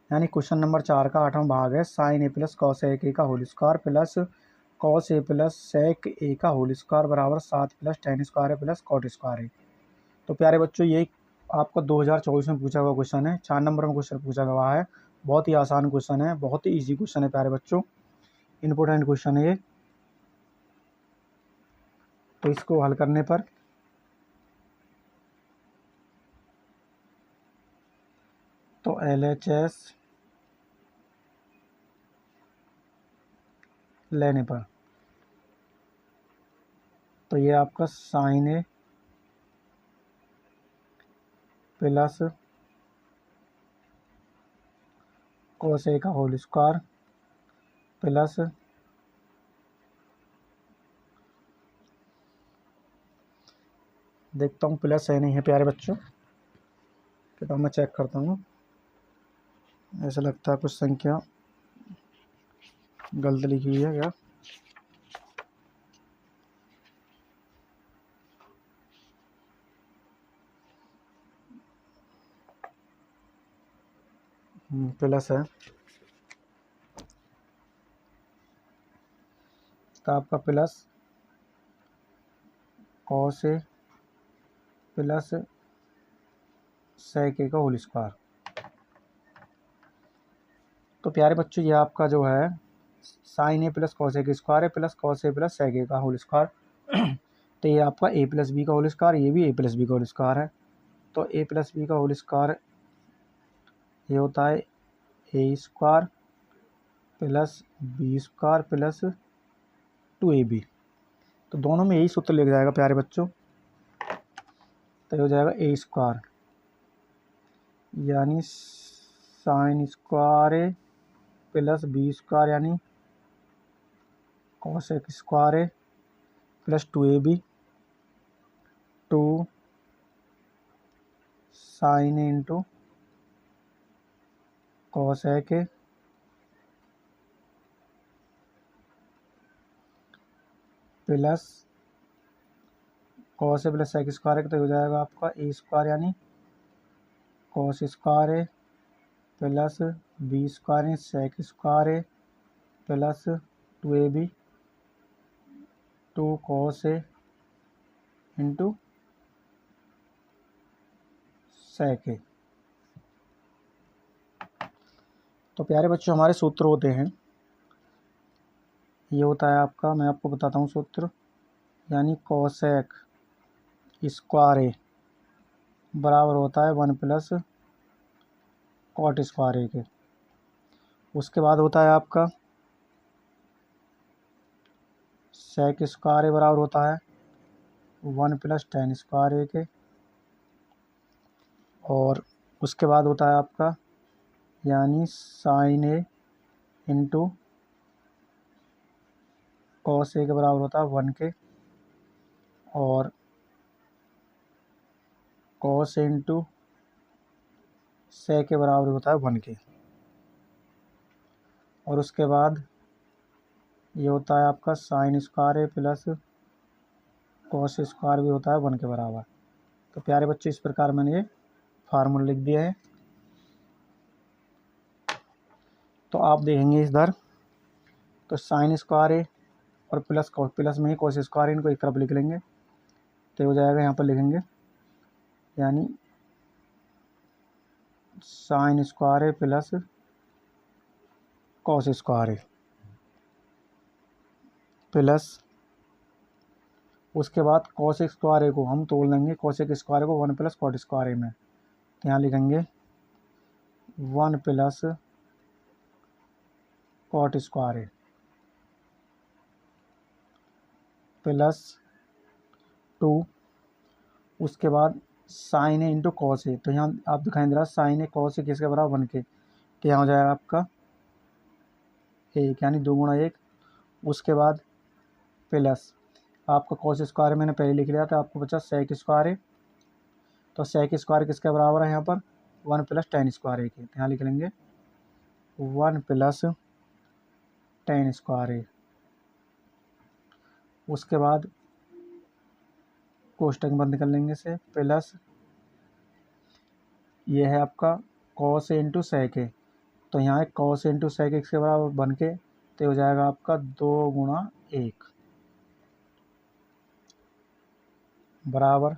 यानी क्वेश्चन नंबर 4 का 8वां भाग है sine A plus cos A का whole square plus cos A plus sec A का whole square बराबर 7 plus ten square A plus cot square ए। तो प्यारे बच्चों ये आपको 2024 में पूछा हुआ क्वेश्चन है, 4 नंबर में क्वेश्चन पूछा हुआ है। बहुत ही आसान क्वेश्चन है, बहुत ही ईजी क्वेश्चन है प्यारे बच्चों, इंपॉर्टेंट क्वेश्चन है ये। तो इसको हल करने पर तो LHS लेने पर तो ये आपका साइन ए प्लस कोस ए का होल स्क्वायर प्लस देखता हूँ प्लस है नहीं है प्यारे बच्चों, तो मैं चेक करता हूँ। ऐसा लगता है कुछ संख्या गलत लिखी हुई है क्या। प्लस है तो आपका plus cos A plus sec A का होल स्क्वायर। तो प्यारे बच्चों ये आपका जो है sine A plus cos A का स्क्वायर है plus cos A plus sec A का होल स्क्वायर। तो ये आपका ए प्लस बी का होल स्क्वायर, ये भी ए प्लस बी का होल स्क्वायर है। तो ए प्लस बी का होल स्क्वायर ये होता है A square plus B square plus 2ab। तो दोनों में यही सूत्र लिख जाएगा प्यारे बच्चों। तो ये हो जाएगा ए स्क्वायर यानी sine square A plus B square यानी cosec square A plus 2ab 2 sine A into cosec A plus cos A plus sec square तो हो जाएगा आपका ए स्क्वायर यानी cos square A plus B square यानी sec square A plus 2ab 2 cos A into sec A. तो प्यारे बच्चों हमारे सूत्र होते हैं, ये होता है आपका, मैं आपको बताता हूँ सूत्र, यानी कॉसेक स्क्वायर ए बराबर होता है 1 प्लस कॉट स्क्वायर ए के। उसके बाद होता है आपका सेक स्क्वायर ए बराबर होता है 1 प्लस टेन स्क्वायर ए के। और उसके बाद होता है आपका यानी sign A into cos A के बराबर होता है 1 के। और कॉस इंटू सेक के बराबर होता है 1 के। और उसके बाद ये होता है आपका sign square A plus cos square भी होता है 1 के बराबर। तो प्यारे बच्चे इस प्रकार मैंने ये फार्मूला लिख दिया है। तो आप देखेंगे इधर तो साइन स्क्वायर ए और प्लस में ही कॉस स्क्वायर इनको एक तरफ लिख लेंगे तो हो जाएगा, यहाँ पर लिखेंगे यानी sine square A plus cos square A plus उसके बाद कॉस स्क्वायर ए को हम तोड़ लेंगे, कॉस स्क्वायर को 1 प्लस कॉट स्क्वायर ए में, तो यहाँ लिखेंगे 1 plus cot square A plus 2 उसके बाद sign A into cos A. तो यहाँ आप दिखाई दे रहा है साइन ए कॉस ए किसके बराबर 1 के, तो यहाँ हो जाएगा आपका 1 यानी 2 गुणा 1। उसके बाद प्लस आपका कॉस स्क्वायर मैंने पहले लिख लिया था, आपको बचा सेक स्क्वायर है। तो सेक स्क्वायर किसके बराबर है यहाँ पर 1 प्लस टेन स्क्वायर ए के, तो यहाँ लिख लेंगे 1 प्लस टेन स्क्वायर ए। उसके बाद कोष्टक बंद कर लेंगे से प्लस ये है आपका cos A into sec A, तो यहाँ एक cos A into sec x के बराबर बन के तो हो जाएगा आपका 2 गुणा 1 बराबर,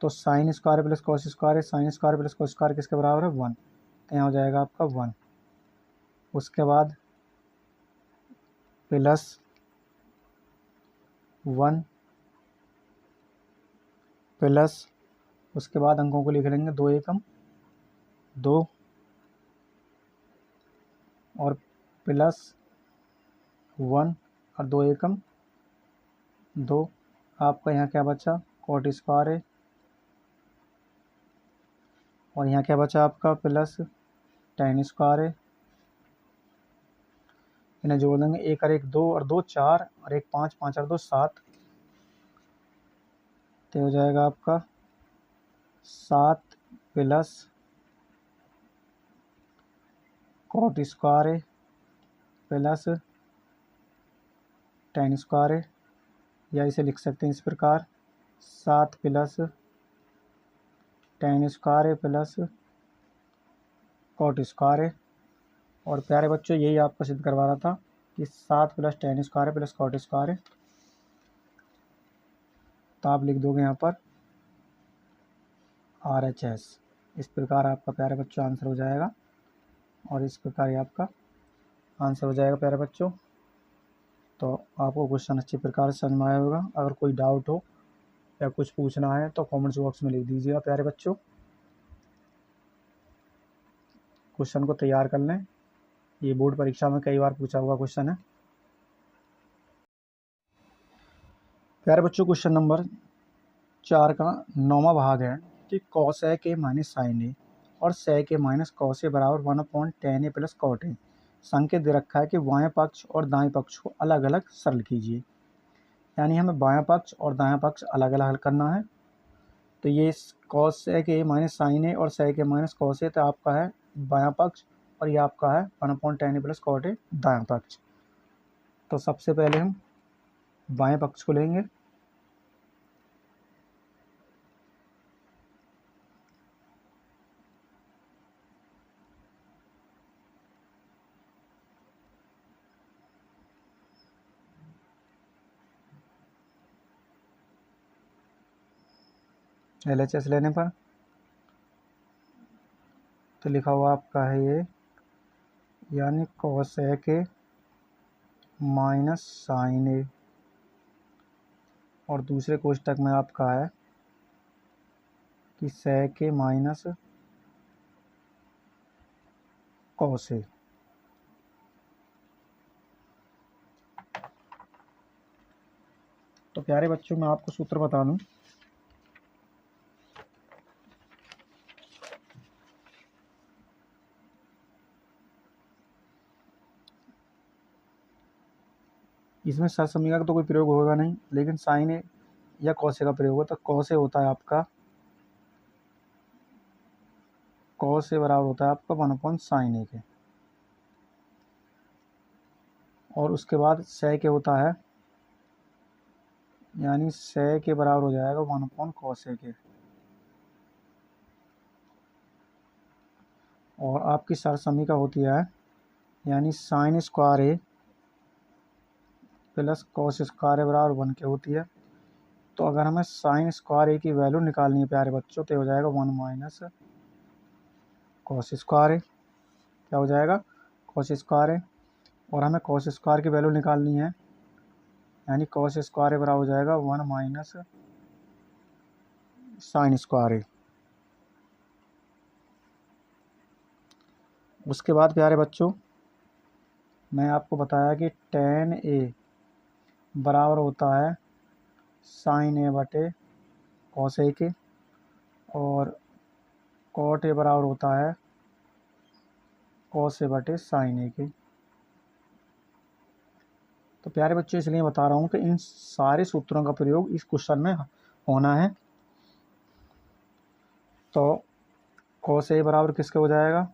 तो sine square plus cos square है, sine square plus cos square किसके बराबर है 1, तो यहाँ हो जाएगा आपका 1। उसके बाद प्लस 1 प्लस, उसके बाद अंकों को लिख लेंगे 2 एकम 2 और प्लस 1 और 2 एकम 2, आपका यहाँ क्या बचा कॉट स्क्वायर है, और यहाँ क्या बचा आपका प्लस टेन स्क्वायर है। इन्हें जोड़ देंगे, 1 और 1 2 और 2 4 और 1 5, 5 और 2 7, तो हो जाएगा आपका 7 प्लस कॉट स्क्वायर है प्लस टेन स्क्वायर है, या इसे लिख सकते हैं इस प्रकार 7 प्लस टेन स्क्वायर है प्लस कॉट स्क्वायर है। और प्यारे बच्चों यही आपको सिद्ध करवा रहा था कि 7 प्लस टेन स्क्वायर है प्लस कॉट स्क्वायर है, तो आप लिख दोगे यहाँ पर RHS। इस प्रकार आपका प्यारे बच्चों आंसर हो जाएगा, और इस प्रकार ये आपका आंसर हो जाएगा प्यारे बच्चों। तो आपको क्वेश्चन अच्छी प्रकार से समझ में आया होगा। अगर कोई डाउट हो या कुछ पूछना है तो कमेंट्स बॉक्स में लिख दीजिएगा प्यारे बच्चों। क्वेश्चन को तैयार कर लें, ये बोर्ड परीक्षा में कई बार पूछा हुआ क्वेश्चन है। प्यारे बच्चों क्वेश्चन नंबर 4 का 9वां भाग है कि कॉस ए के माइनस साइन ए और सेक ए माइनस कॉस ए बराबर 1/tan ए प्लस कॉट ए। संकेत दे रखा है कि बाएं पक्ष और दाएं पक्ष को अलग अलग सरल कीजिए, यानी हमें बायां पक्ष और दायां पक्ष अलग अलग हल करना है। तो ये कॉस सेक ए माइनस साइन ए और सेक ए माइनस कॉस ए, तो आपका है बायां पक्ष और ये आपका है 1/tan ए प्लस कॉट ए दायां पक्ष। तो सबसे पहले हम बाएं पक्ष को लेंगे, LHS लेने पर तो लिखा हुआ आपका है ये, यानी कॉसेक ए माइनस साइन ए, और दूसरे कोष्टक में आपका है कि सेक ए माइनस कॉस ए। तो प्यारे बच्चों मैं आपको सूत्र बता दूं, इसमें सहसमीका का तो कोई प्रयोग होगा नहीं, लेकिन साइन ए या कॉस ए का प्रयोग होता है। कॉस ए होता है आपका, कॉस ए बराबर होता है आपका 1/sin ए के, और उसके बाद सेक ए होता है, यानी सेक के बराबर हो जाएगा 1/cos ए के। और आपकी सरसमीका होती है, यानी sine square A plus cos square ए बराबर 1 के होती है। तो अगर हमें साइन स्क्वायर ए की वैल्यू निकालनी है प्यारे बच्चों, तो हो जाएगा 1 माइनस कॉस स्क्वायर ए, क्या हो जाएगा कॉस स्क्वायर ए, और हमें कॉस स्क्वायर की वैल्यू निकालनी है, यानी कॉस स्क्वायर ए बराबर हो जाएगा 1 माइनस साइन स्क्वायर ए। उसके बाद प्यारे बच्चों मैं आपको बताया कि tan ए बराबर होता है साइन ए बटे कॉस ए के, और कॉट ए बराबर होता है कॉस ए बटे साइन ए के। तो प्यारे बच्चों इसलिए बता रहा हूँ कि इन सारे सूत्रों का प्रयोग इस क्वेश्चन में होना है। तो कॉस ए बराबर किसके हो जाएगा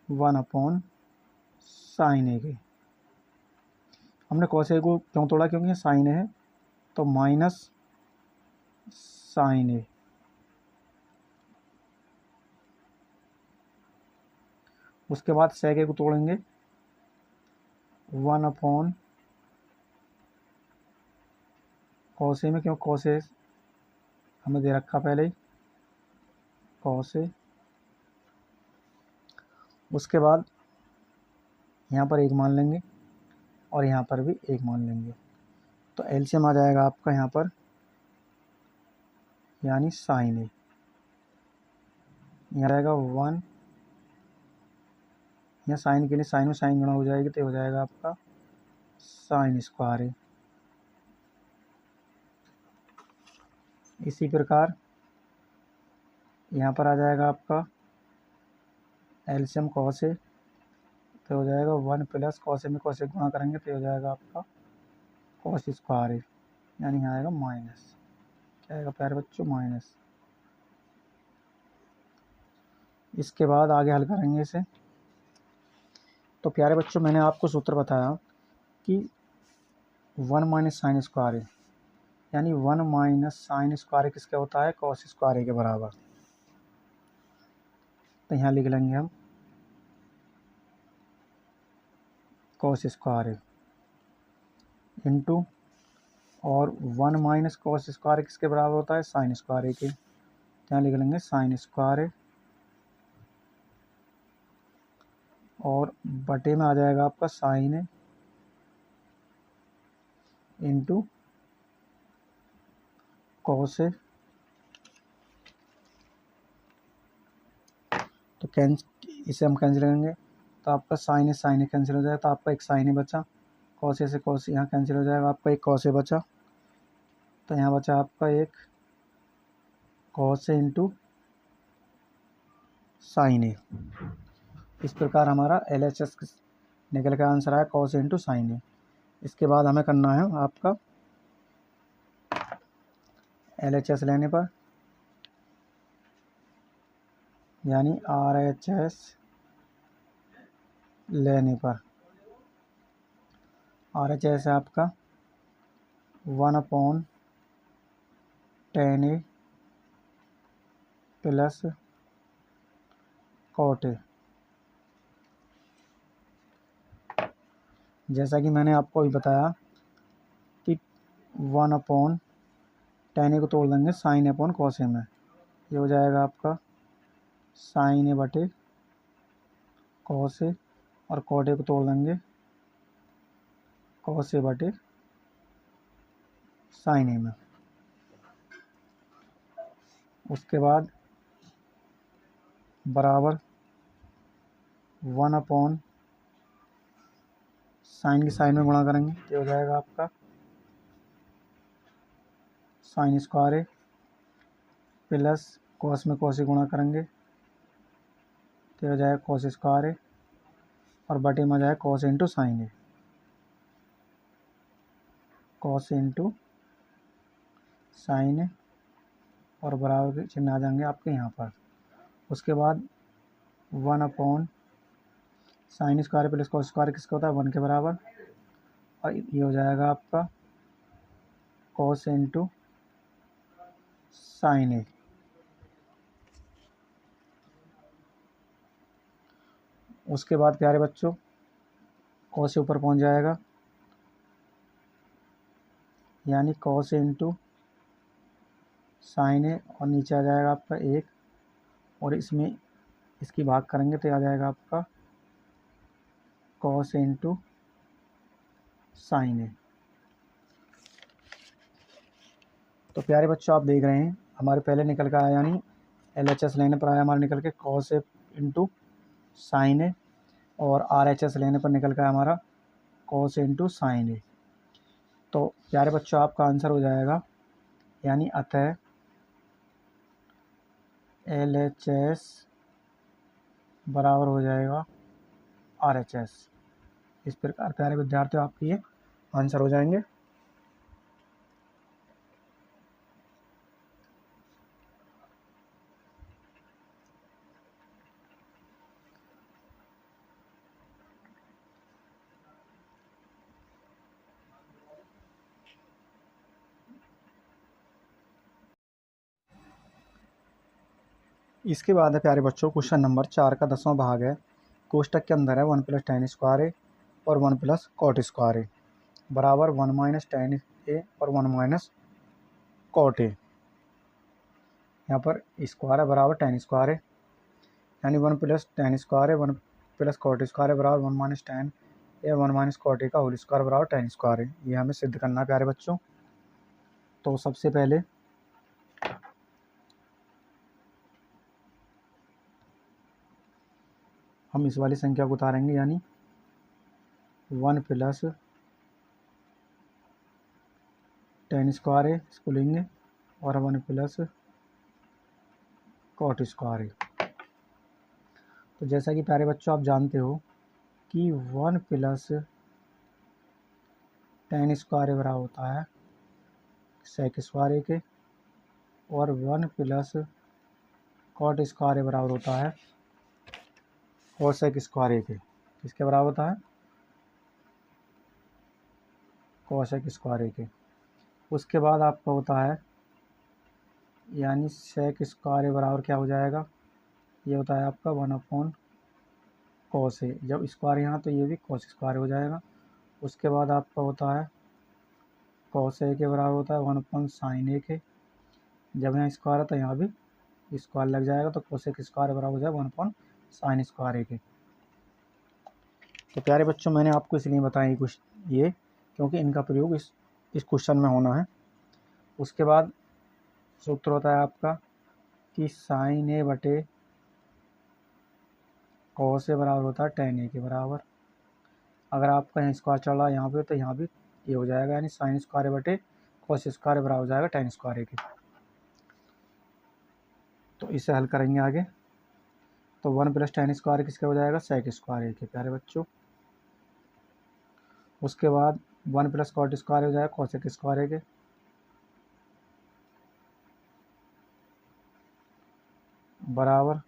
1/sin ए के। हमने कॉस ए को क्यों तोड़ा, क्योंकि ये साइन है, तो माइनस साइन ए उसके बाद sec a को तोड़ेंगे 1 अपॉन cos a में, क्यों cos a हमें दे रखा पहले ही, cos a। उसके बाद यहाँ पर 1 मान लेंगे और यहाँ पर भी 1 मान लेंगे, तो एलसीएम आ जाएगा आपका यहाँ पर, यानी साइन ए, यहाँ रहेगा 1, यहाँ साइन के लिए साइन में साइन गुणा हो जाएगी तो हो जाएगा आपका साइन स्क्वायर ए। इसी प्रकार यहाँ पर आ जाएगा आपका एलसीएम कॉस ए, तो हो जाएगा 1 प्लस कॉस ए में कॉस ए गुणा करेंगे तो हो जाएगा आपका कॉस स्क्वायर ए, यानी यहाँ आएगा माइनस, क्या आएगा प्यारे बच्चों, माइनस। इसके बाद आगे हल करेंगे इसे। तो प्यारे बच्चों मैंने आपको सूत्र बताया कि 1 माइनस साइन स्क्वायर ए, यानी 1 माइनस साइन स्क्वायर ए किसका होता है, कॉस स्क्वायर ए के बराबर। तो यहाँ लिख लेंगे हम कॉस स्क्वायर ए इंटू, और 1 माइनस कॉस स्क्वायर ए किसके बराबर होता है, साइन स्क्वायर ए के, यहाँ लिख लेंगे साइन स्क्वायर ए, और बटे में आ जाएगा आपका sign A into cos A. तो इसे हम कैंसिल करेंगे तो आपका साइन ए कैंसिल हो जाएगा, तो आपका एक साइन ए बचा, कॉस ए से कॉस यहाँ कैंसिल हो जाएगा, आपका एक कॉस ए बचा, तो यहाँ बचा आपका एक कॉस ए इंटू साइन ए। इस प्रकार हमारा LHS निकल का आंसर आया कॉस ए इंटू साइन ए। इसके बाद हमें करना है आपका LHS लेने पर, यानी RHS लेने पर, RHS है आपका 1 upon tan a plus cot a। जैसा कि मैंने आपको अभी बताया कि 1 अपॉन tan a को तोड़ देंगे साइन अपॉन कॉस ए में, ये हो जाएगा आपका साइन ए बटे कॉस ए, और कॉट ए को तोड़ देंगे कॉस ए बटे साइन ए में। उसके बाद बराबर 1 अपॉन साइन की साइन में गुणा करेंगे तो हो जाएगा आपका sign square A, plus cos में कॉस ए गुणा करेंगे तो हो जाएगा कॉस स्क्वायर ए, और बटे में आ जाएगा कॉस इंटू साइन ए, कॉस इंटू साइन ए, और बराबर के चिन्ह आ जाएंगे आपके यहाँ पर। उसके बाद 1 upon sine square plus cos square किसका होता है, 1 के बराबर, और ये हो जाएगा आपका कॉस इंटू साइन ए। उसके बाद प्यारे बच्चों कॉस से ऊपर पहुंच जाएगा, यानी कॉस इंटू साइन ए, और नीचे आ जाएगा आपका 1, और इसमें इसकी भाग करेंगे तो आ जाएगा आपका कॉस इंटू साइन ए। तो प्यारे बच्चों आप देख रहे हैं हमारे पहले निकल कर आया, यानी LHS लेने पर आया हमारे निकल के कॉस ए इंटू साइन ए, और RHS लेने पर निकल कर हमारा कॉस इंटू साइन ए। तो प्यारे बच्चों आपका आंसर हो जाएगा, यानी अतः LHS बराबर हो जाएगा RHS। इस प्रकार प्यारे विद्यार्थियों आपके ये आंसर हो जाएंगे। इसके बाद है प्यारे बच्चों क्वेश्चन नंबर 4 का 10वां भाग है, कोष्टक के अंदर है 1 प्लस tan स्क्वायर ए और 1 प्लस कॉट स्क्वायर ए बराबर 1 माइनस tan ए और 1 माइनस कॉट ए। यहाँ पर स्क्वायर है बराबर tan स्क्वायर है, यानी 1 प्लस tan स्क्वायर है 1 प्लस कॉट स्क्वायर है बराबर 1 minus tan A 1 minus cot A का होल स्क्वायर बराबर tan स्क्वायर है। ये हमें सिद्ध करना है प्यारे बच्चों। तो सबसे पहले हम इस वाली संख्या को उतारेंगे, यानी 1 प्लस tan स्क्वायर है इसको लेंगे और 1 प्लस कॉट स्क्वायर है। तो जैसा कि प्यारे बच्चों आप जानते हो कि 1 प्लस tan स्क्वायर बराबर होता है सेक स्क्वायर के और 1 प्लस कॉट स्क्वायर बराबर होता है कोसेक स्क्वायर के। किसके बराबर होता है? कोसेक स्क्वायर के। उसके बाद आपका होता है यानी सेक स्क्वायर बराबर क्या हो जाएगा, ये होता है आपका 1 कॉस ए। जब स्क्वायर यहाँ तो ये भी कॉस स्क्वायर हो जाएगा। उसके बाद आपका होता है कॉस ए के बराबर होता है 1/sin ए के। जब यहाँ स्क्वायर है तो यहाँ भी स्क्वायर लग जाएगा, तो कोसेक स्क्वायर बराबर हो जाएगा 1/sin स्क्वायर ए के। तो प्यारे बच्चों मैंने आपको इसलिए बताया कुछ ये क्योंकि इनका प्रयोग इस क्वेश्चन में होना है। उसके बाद सूत्र होता है आपका कि साइन ए बटे कॉस ए बराबर होता है tan ए के बराबर। अगर आपका यहाँ स्क्वायर चल रहा है यहाँ पे तो यहाँ भी ये हो जाएगा, यानी साइन स्क्वायर बटे कॉस स्क्वायर बराबर हो जाएगा tan स्क्वायर ए के। तो इसे हल करेंगे आगे। तो 1 प्लस tan स्क्वायर किसके हो जाएगा, सेक स्क्वायर ए के प्यारे बच्चों। उसके बाद 1 प्लस कॉट स्क्वायर हो जाएगा कोसेक स्क्वायर ए के बराबर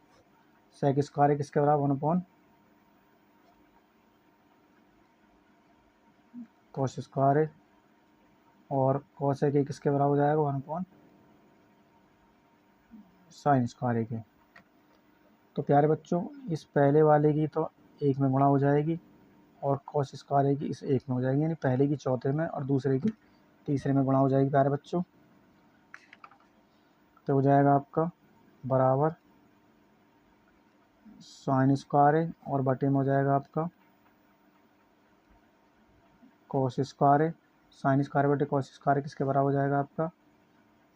सेक स्क्वायर किसके बराबर 1 कॉस स्क्वायर ए और कोसेक किसके बराबर हो जाएगा 1/sin स्क्वायर ए के। तो प्यारे बच्चों इस पहले वाले की तो 1 में गुणा हो जाएगी और कॉस स्क्वायर ए की इस 1 में हो जाएगी, यानी पहले की चौथे में और दूसरे की तीसरे में गुणा हो जाएगी प्यारे बच्चों। तो हो जाएगा आपका बराबर साइन स्क्वायर ए और बटे में हो जाएगा आपका कॉस स्क्वायर ए। साइन स्क्वायर बटे कॉस स्क्वायर किसके बराबर हो जाएगा आपका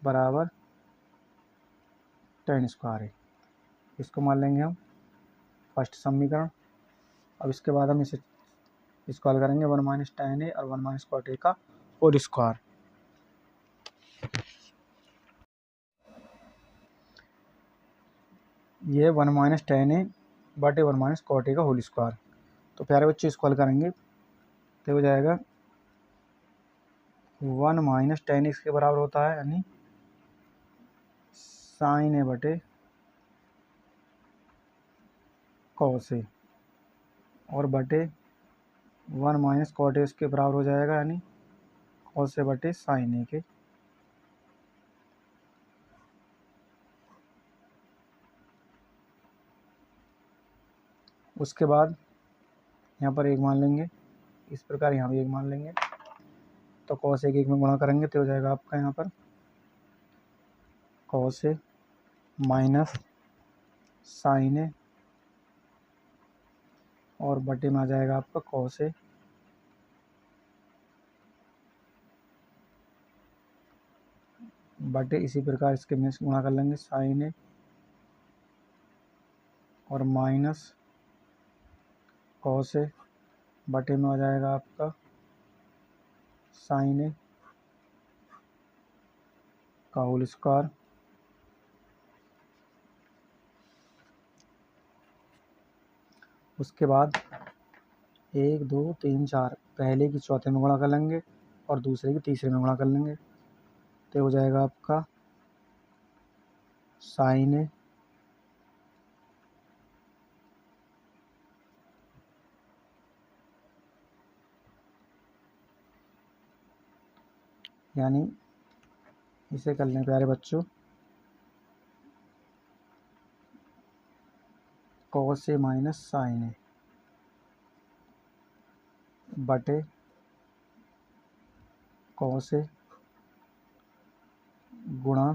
बराबर tan स्क्वायर ए। इसको मान लेंगे हम फर्स्ट समीकरण। अब इसके बाद हम इसे स्क्वायर करेंगे 1 माइनस tan ए और 1 माइनस कॉट ए का होल स्क्वायर। ये 1 माइनस tan ए बटे 1 माइनस कॉट ए का होल स्क्वायर। तो प्यारे बच्चे स्क्वायर करेंगे तो हो जाएगा 1 माइनस tan ए के बराबर होता है, यानी साइन ए बटे कॉस ए और बटे 1 माइनस कॉट ए के बराबर हो जाएगा, यानी कॉस ए बटे साइन ए के। उसके बाद यहाँ पर 1 मान लेंगे, इस प्रकार यहाँ भी 1 मान लेंगे। तो कॉस ए 1 में गुणा करेंगे तो हो जाएगा आपका यहाँ पर कॉस ए माइनस साइन ए और बटे में आ जाएगा आपका कॉस ए बटे इसी प्रकार इसके में गुणा कर लेंगे साइन ए और माइनस कॉस ए बटे में आ जाएगा आपका साइन ए का होल स्क्वायर। उसके बाद 1 2 3 4 पहले की चौथे में गुणा कर लेंगे और दूसरे की तीसरे में गुणा कर लेंगे तो हो जाएगा आपका साइन ए यानी इसे कर लें प्यारे बच्चों कॉस ए माइनस साइन ए। बटे कॉस ए गुणा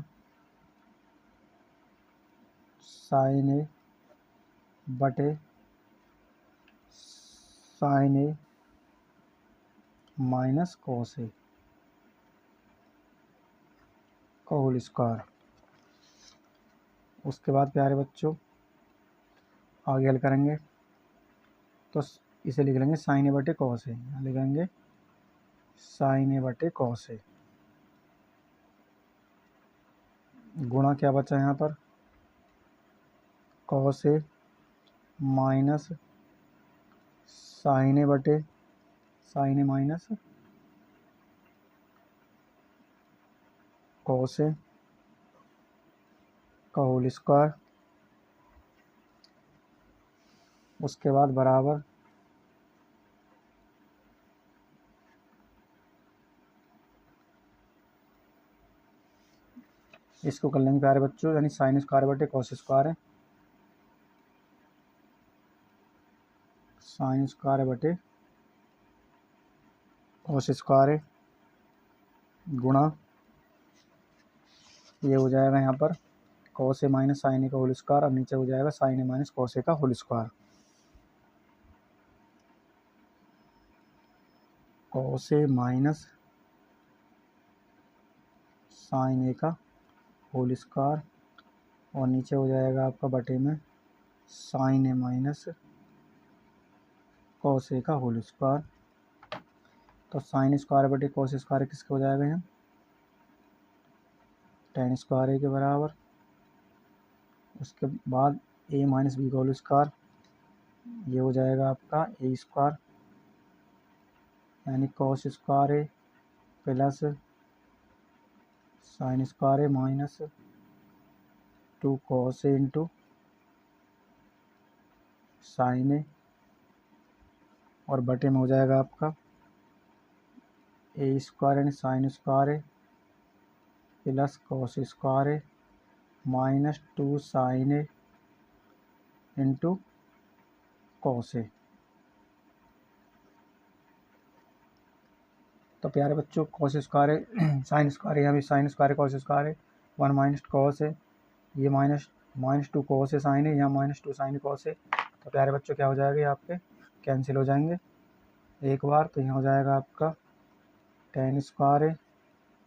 साइन ए बटे sign A minus cos A का होल स्क्वायर। उसके बाद प्यारे बच्चों आगे हल करेंगे तो इसे लिख लेंगे साइन ए बटे कॉस ए, यहाँ लिखेंगे साइन ए बटे कॉस ए गुणा क्या बचा यहाँ पर कॉस ए माइनस साइन ए बटे sign A minus cos A का होल स्क्वायर। उसके बाद बराबर इसको कर लेंगे प्यारे बच्चों, यानी साइन स्क्वायर बटे कॉस स्क्वायर है, साइन स्क्वायर बटे कॉस स्क्वायर है गुणा ये हो जाएगा यहाँ पर कॉस ए माइनस साइन ए का होल स्क्वायर, और नीचे हो जाएगा sign A minus cos A का whole square. Cos A minus sine ए का होल स्क्वायर और नीचे हो जाएगा आपका बटे में sign A minus cos A का होल स्क्वायर। तो साइन स्क्वायर बटे कॉस स्क्वायर किसके हो जाएगा यहाँ टेन स्क्वायर ए के बराबर। उसके बाद ए माइनस बी का होल स्क्वायर ये हो जाएगा आपका ए स्क्वायर, यानी cos square A plus sign square A minus 2 cos A into sine ए, और बटे में हो जाएगा आपका ए स्क्वायर यानी sine square A plus cos square A minus 2 sine A into cos A. तो प्यारे बच्चों कॉस स्क्वायर है साइन स्क्वायर है, यहाँ भी साइन स्क्वायर है कॉस स्क्वायर है, 1 माइनस कॉस है, ये माइनस 2 कॉस है साइन है, यहाँ माइनस 2 साइन कॉस है। तो प्यारे बच्चों क्या हो जाएगा ये आपके कैंसिल हो जाएंगे एक बार, तो यहाँ हो जाएगा आपका टेन स्क्वायर है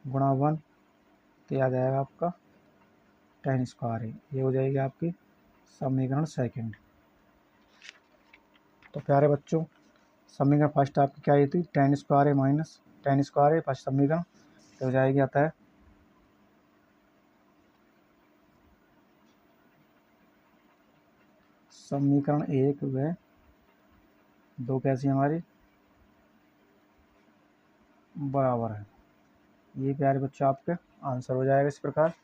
गुणा 1 तो आ जाएगा आपका टेन स्क्वायर है, ये हो जाएगी आपकी समीकरण सेकंड। तो प्यारे बच्चों समीकरण फर्स्ट आपकी क्या आई थी टेन स्क्वायर है माइनस टेन स्क्वायर है फर्स्ट समीकरण, तो हो जाएगी आता है समीकरण 1 व 2 कैसी हमारी बराबर है। ये प्यारे बच्चों आपके आंसर हो जाएगा इस प्रकार।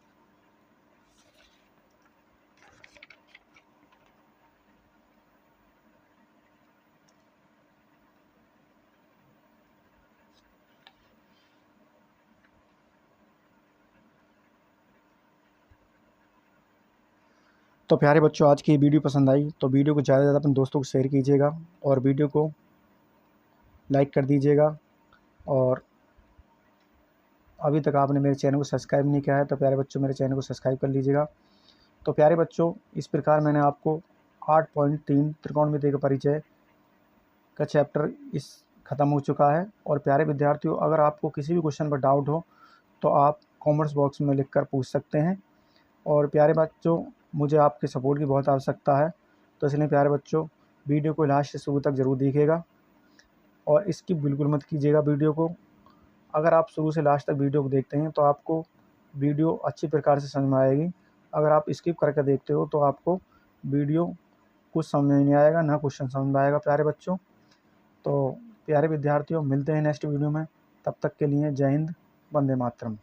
तो प्यारे बच्चों आज की वीडियो पसंद आई तो वीडियो को ज़्यादा से ज़्यादा अपने दोस्तों को शेयर कीजिएगा और वीडियो को लाइक कर दीजिएगा, और अभी तक आपने मेरे चैनल को सब्सक्राइब नहीं किया है तो प्यारे बच्चों मेरे चैनल को सब्सक्राइब कर लीजिएगा। तो प्यारे बच्चों इस प्रकार मैंने आपको 8.3 त्रिकोणमिति का परिचय का चैप्टर इस ख़त्म हो चुका है। और प्यारे विद्यार्थियों अगर आपको किसी भी क्वेश्चन पर डाउट हो तो आप कमेंट्स बॉक्स में लिखकर पूछ सकते हैं। और प्यारे बच्चों मुझे आपके सपोर्ट की बहुत आवश्यकता है, तो इसलिए प्यारे बच्चों वीडियो को लास्ट से शुरू तक ज़रूर देखिएगा और इसकी बिल्कुल मत कीजिएगा वीडियो को। अगर आप शुरू से लास्ट तक वीडियो को देखते हैं तो आपको वीडियो अच्छी प्रकार से समझ में आएगी। अगर आप स्किप करके देखते हो तो आपको वीडियो कुछ समझ में नहीं आएगा, ना क्वेश्चन समझ में आएगा प्यारे बच्चों। तो प्यारे विद्यार्थियों मिलते हैं नेक्स्ट वीडियो में, तब तक के लिए जय हिंद, वंदे मातरम।